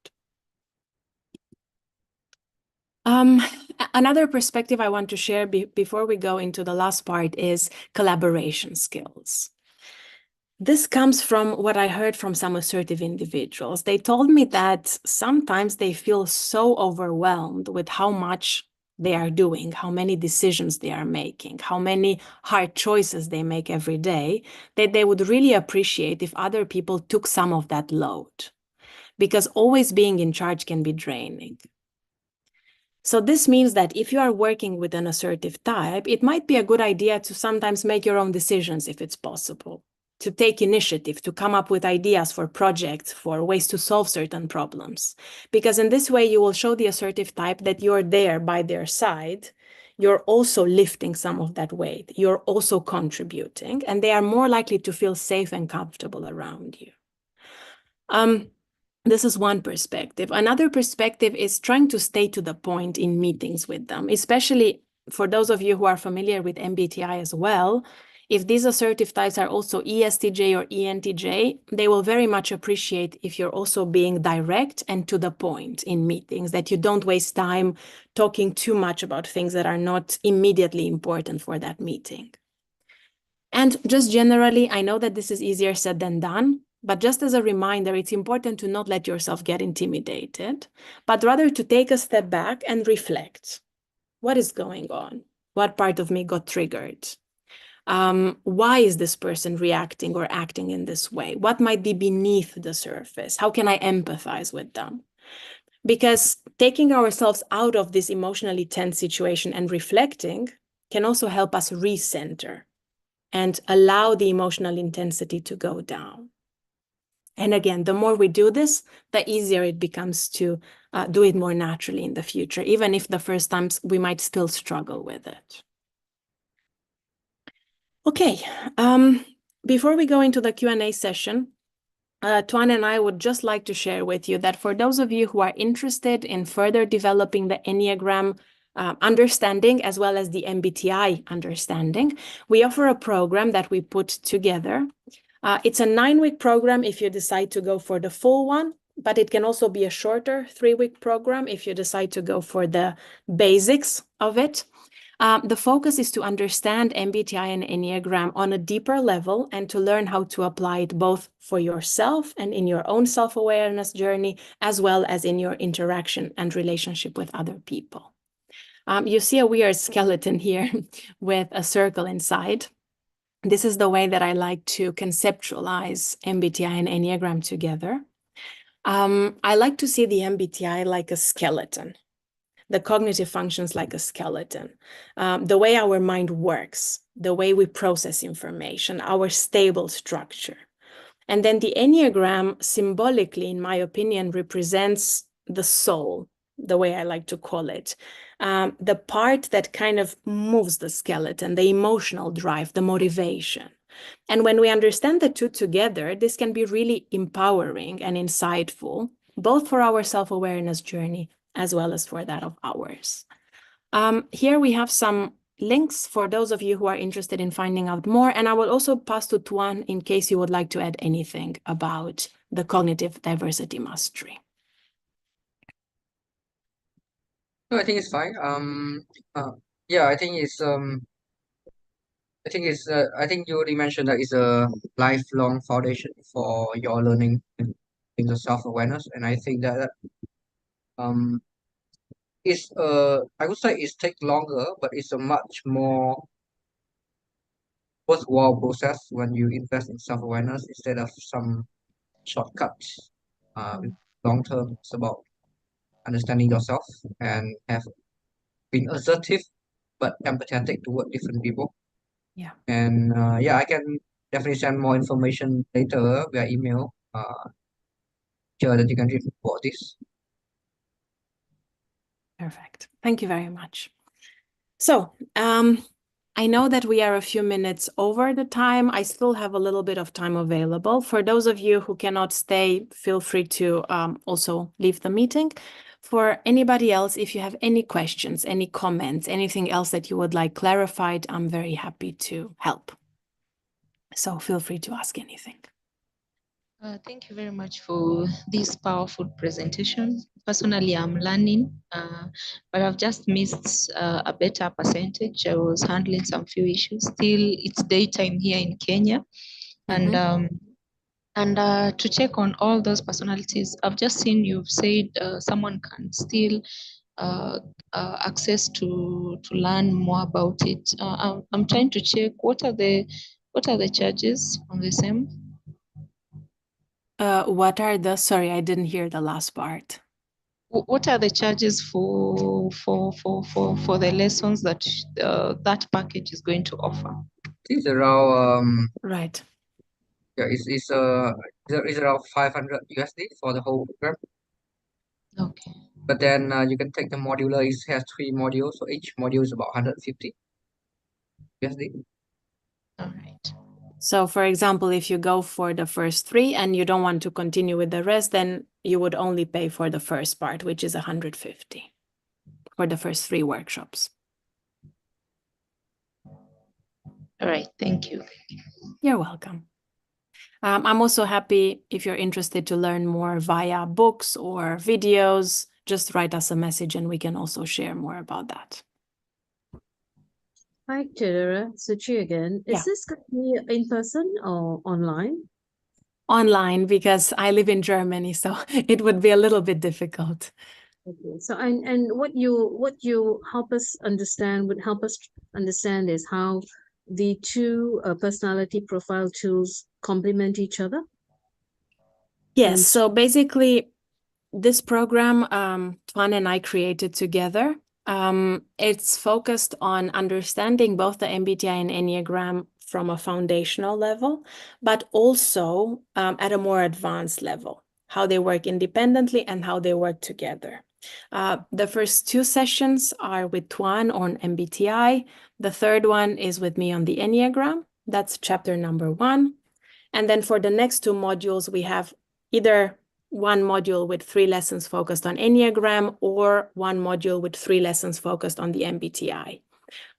Another perspective I want to share before we go into the last part is collaboration skills. This comes from what I heard from some assertive individuals. They told me that sometimes they feel so overwhelmed with how much they are doing, how many decisions they are making, how many hard choices they make every day, that they would really appreciate if other people took some of that load, because always being in charge can be draining. So this means that if you are working with an assertive type, it might be a good idea to sometimes make your own decisions if it's possible, to take initiative, to come up with ideas for projects, for ways to solve certain problems. Because in this way, you will show the assertive type that you're there by their side. You're also lifting some of that weight. You're also contributing, and they are more likely to feel safe and comfortable around you. This is one perspective. Another perspective is trying to stay to the point in meetings with them, especially for those of you who are familiar with MBTI as well. If these assertive types are also ESTJ or ENTJ, they will very much appreciate if you're also being direct and to the point in meetings, that you don't waste time talking too much about things that are not immediately important for that meeting. And just generally, I know that this is easier said than done, but just as a reminder, it's important to not let yourself get intimidated, but rather to take a step back and reflect. What is going on? What part of me got triggered? Why is this person reacting or acting in this way? What might be beneath the surface? How can I empathize with them? Because taking ourselves out of this emotionally tense situation and reflecting can also help us recenter and allow the emotional intensity to go down. And again, the more we do this, the easier it becomes to do it more naturally in the future, even if the first times we might still struggle with it. Okay, before we go into the Q&A session, Tuan and I would just like to share with you that for those of you who are interested in further developing the Enneagram understanding as well as the MBTI understanding, we offer a program that we put together. It's a 9-week program if you decide to go for the full one, but it can also be a shorter 3-week program if you decide to go for the basics of it. The focus is to understand MBTI and Enneagram on a deeper level and to learn how to apply it both for yourself and in your own self-awareness journey, as well as in your interaction and relationship with other people. You see a weird skeleton here with a circle inside. This is the way that I like to conceptualize MBTI and Enneagram together. I like to see the MBTI like a skeleton, the cognitive functions like a skeleton, the way our mind works, the way we process information, our stable structure. And then the Enneagram symbolically, in my opinion, represents the soul, the way I like to call it, the part that kind of moves the skeleton, the emotional drive, the motivation. And when we understand the two together, this can be really empowering and insightful, both for our self-awareness journey as well as for that of ours. Here we have some links for those of you who are interested in finding out more, and I will also pass to Tuan in case you would like to add anything about the cognitive diversity mastery. No, I think it's fine. Yeah, I think it's I think you already mentioned that it's a lifelong foundation for your learning in the self-awareness, and I think that um it's I would say it takes longer, but it's a much more worthwhile process when you invest in self-awareness instead of some shortcuts. Long term, it's about understanding yourself and have been assertive but empathetic toward different people. Yeah. And yeah, I can definitely send more information later via email. Sure that you can read about this. Perfect. Thank you very much. So, I know that we are a few minutes over the time. I still have a little bit of time available. For those of you who cannot stay, feel free to also leave the meeting. For anybody else, if you have any questions, any comments, anything else that you would like clarified, I'm very happy to help. So feel free to ask anything. Thank you very much for this powerful presentation. Personally, I'm learning, but I've just missed a better percentage. I was handling some few issues. Still, it's daytime here in Kenya. And to check on all those personalities, I've just seen you've said someone can still access to learn more about it. I'm trying to check what are the charges on the same. What are the, sorry, I didn't hear the last part. What are the charges for the lessons that that package is going to offer? It's around right. Yeah, it's around 500 USD for the whole program. Okay. But then you can take the modular. It has 3 modules, so each module is about 150 USD. All right. So for example, if you go for the first 3 and you don't want to continue with the rest, then you would only pay for the first part, which is 150 for the first 3 workshops. All right. Thank you. You're welcome. I'm also happy if you're interested to learn more via books or videos, just write us a message and we can also share more about that. Hi, Teodora. Suchi again. Is this going to be in person or online? Online, because I live in Germany, so it would be a little bit difficult. Okay. So and what you help us understand would help us understand is how the two personality profile tools complement each other. Yes. So basically, this program Tuan and I created together. It's focused on understanding both the MBTI and Enneagram from a foundational level, but also at a more advanced level, how they work independently and how they work together. The first 2 sessions are with Tuan on MBTI. The third one is with me on the Enneagram. That's chapter number 1. And then for the next 2 modules, we have either one module with 3 lessons focused on Enneagram or one module with 3 lessons focused on the MBTI.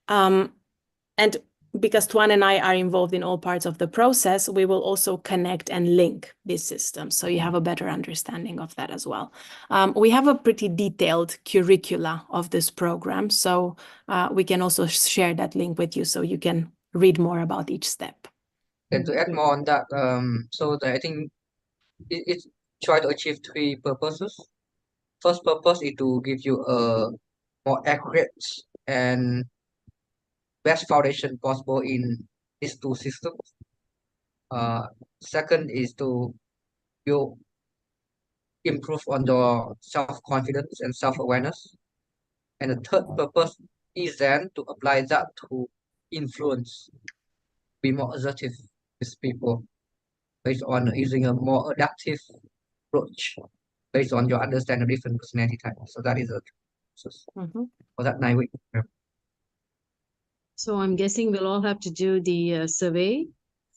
And because Tuan and I are involved in all parts of the process, we will also connect and link these systems, so you have a better understanding of that as well. We have a pretty detailed curricula of this program, so we can also share that link with you so you can read more about each step. And to add more on that, I think it's try to achieve 3 purposes. First purpose is to give you a more accurate and best foundation possible in these 2 systems. Second is to you improve on your self-confidence and self-awareness. And the third purpose is then to apply that to influence, be more assertive with people based on using a more adaptive approach based on your understanding of different personality types. So that is a for that 9 week. So I'm guessing we'll all have to do the survey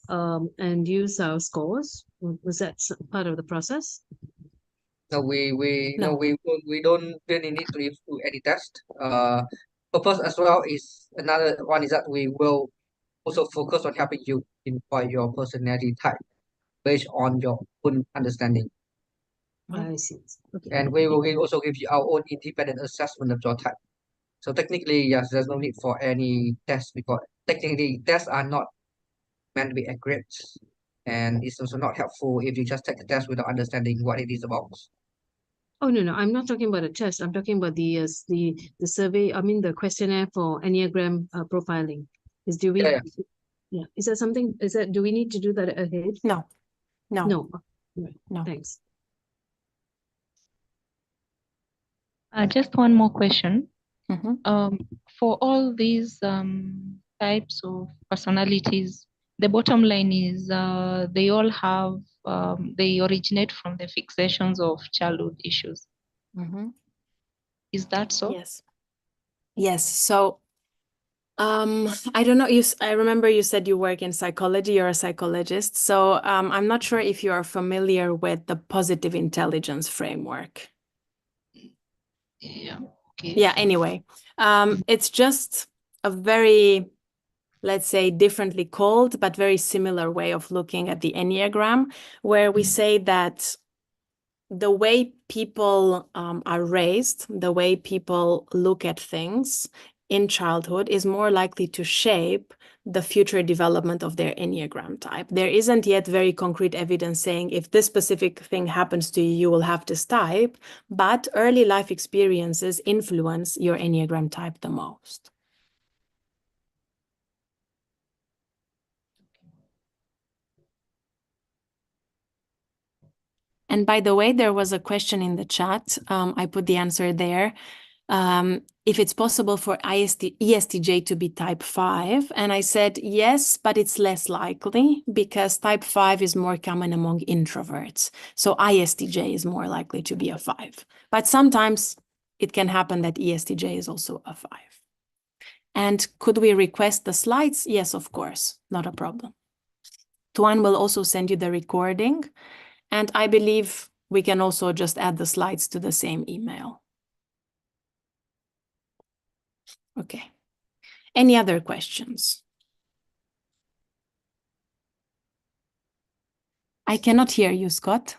and use our scores. Was that part of the process? No, we don't really need to do any test. Purpose as well is another one is that we will also focus on helping you pinpoint your personality type based on your own understanding. I see. Okay. And we will also give you our own independent assessment of your type. So technically, yes, there's no need for any test because technically tests are not meant to be accurate, and it's also not helpful if you just take the test without understanding what it is about. Oh no, I'm not talking about a test. I'm talking about the survey. I mean the questionnaire for Enneagram profiling. Yeah. Yeah. Is that something, do we need to do that ahead? No. No. No. Thanks. Just one more question. Mm-hmm. For all these types of personalities, the bottom line is they all have, they originate from the fixations of childhood issues. Mm-hmm. Is that so? Yes. Yes. So, I don't know. I remember you said you work in psychology. You're a psychologist. So, I'm not sure if you are familiar with the positive intelligence framework. Yeah. Okay. Yeah. Anyway, it's just a very, let's say, differently called, but very similar way of looking at the Enneagram, where we say that the way people are raised, the way people look at things in childhood is more likely to shape the future development of their Enneagram type. There isn't yet very concrete evidence saying if this specific thing happens to you, you will have this type, but early life experiences influence your Enneagram type the most. And by the way, there was a question in the chat. I put the answer there. If it's possible for ESTJ to be type 5. And I said, yes, but it's less likely because type 5 is more common among introverts. So ISTJ is more likely to be a 5. But sometimes it can happen that ESTJ is also a 5. And could we request the slides? Yes, of course, not a problem. Tuan will also send you the recording. And I believe we can also just add the slides to the same email. Okay. Any other questions? I cannot hear you, Scott.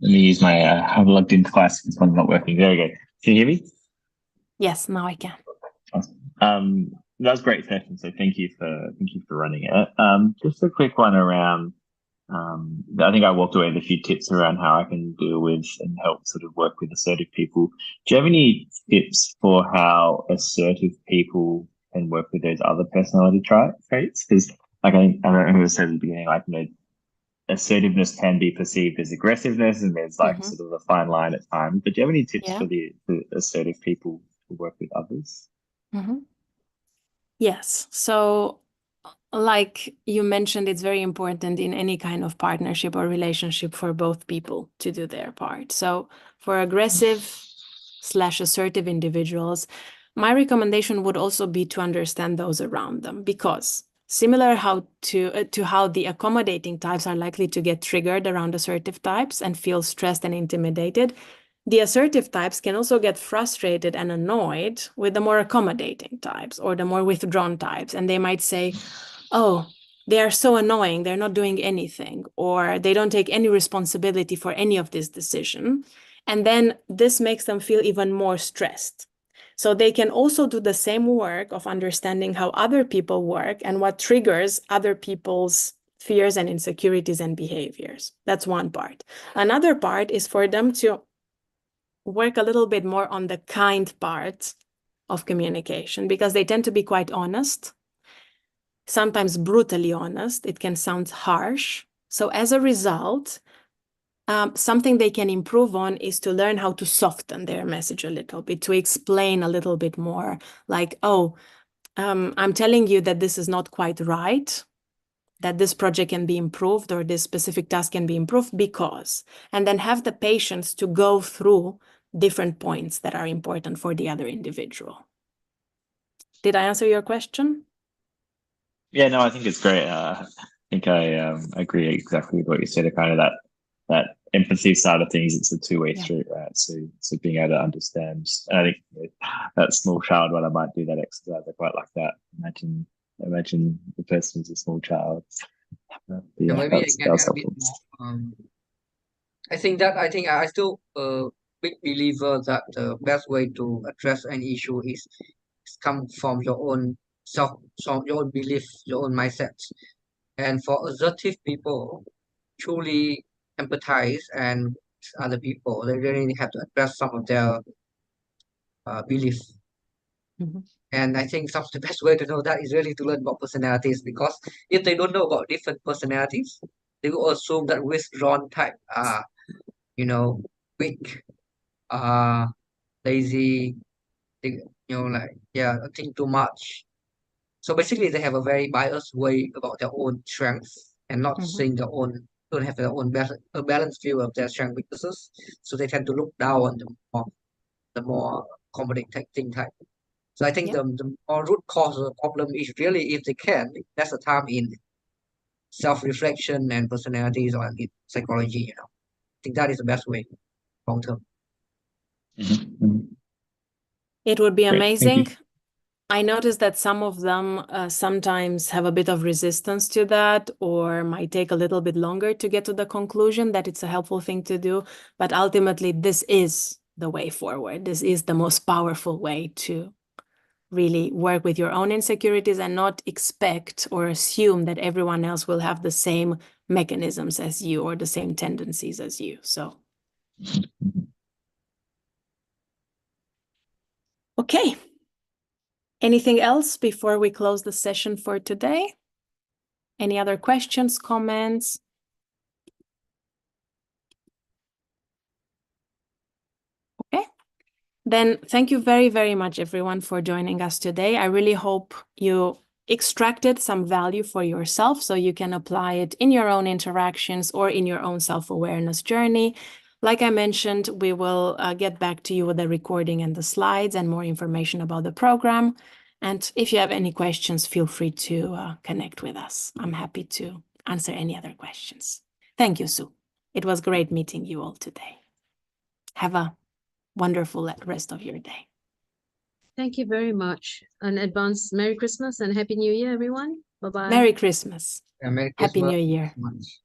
Let me use my I've logged in twice. This one's not working. There we go. Can you hear me? Yes, now I can. Awesome. That was a great session. So thank you for running it. Just a quick one around. I think I walked away with a few tips around how I can deal with and help sort of work with assertive people. Do you have any tips for how assertive people can work with those other personality traits? Because like I don't know who said at the beginning, like assertiveness can be perceived as aggressiveness, and there's like sort of a fine line at times. But do you have any tips for the assertive people to work with others? Yes. So, like you mentioned, it's very important in any kind of partnership or relationship for both people to do their part. So, for aggressive/assertive individuals, my recommendation would also be to understand those around them, because similar to how the accommodating types are likely to get triggered around assertive types and feel stressed and intimidated, the assertive types can also get frustrated and annoyed with the more accommodating types or the more withdrawn types. And they might say, oh, they are so annoying, they're not doing anything, or they don't take any responsibility for any of this decision. And then this makes them feel even more stressed. So they can also do the same work of understanding how other people work and what triggers other people's fears and insecurities and behaviors. That's one part. Another part is for them to work a little bit more on the kind part of communication, because they tend to be quite honest, sometimes brutally honest. It can sound harsh. So as a result, something they can improve on is to learn how to soften their message a little bit, to explain a little bit more, like, oh, I'm telling you that this is not quite right, that this project can be improved or this specific task can be improved because, and then have the patience to go through different points that are important for the other individual. Did I answer your question? Yeah, no, I think it's great. I think I agree exactly with what you said. Kind of that empathy side of things, it's a two-way street, right? So being able to understand. And I think that small child, when I might do that exercise, I quite like that. Imagine the person is a small child. Yeah, maybe I can add a bit more. I think I still big believer that the best way to address an issue is come from your own self, from your own belief, your own mindset. And for assertive people, truly empathize and other people, they really have to address some of their belief And I think some of the best way to know that is really to learn about personalities, because if they don't know about different personalities, they will assume that withdrawn type are, weak, lazy, they, like, yeah, think too much. So basically, they have a very biased way about their own strengths and not seeing don't have their own a balanced view of their strength weaknesses. So they tend to look down on the more accommodating type. So I think the more root cause of the problem is really, if they can, that's the time in self-reflection and personalities or in psychology. I think that is the best way long term. It would be Great, amazing. I noticed that some of them sometimes have a bit of resistance to that, or might take a little bit longer to get to the conclusion that it's a helpful thing to do. But ultimately, this is the way forward. This is the most powerful way to really work with your own insecurities and not expect or assume that everyone else will have the same mechanisms as you or the same tendencies as you. So, okay. Anything else before we close the session for today? Any other questions, comments? Okay. Then thank you very, very much, everyone, for joining us today. I really hope you extracted some value for yourself so you can apply it in your own interactions or in your own self-awareness journey. Like I mentioned, we will get back to you with the recording and the slides and more information about the program. And if you have any questions, feel free to connect with us. I'm happy to answer any other questions. Thank you, Sue. It was great meeting you all today. Have a wonderful rest of your day. Thank you very much. An advance Merry Christmas and Happy New Year, everyone. Bye-bye. Merry Christmas. Merry Happy Christmas. New Year. Much.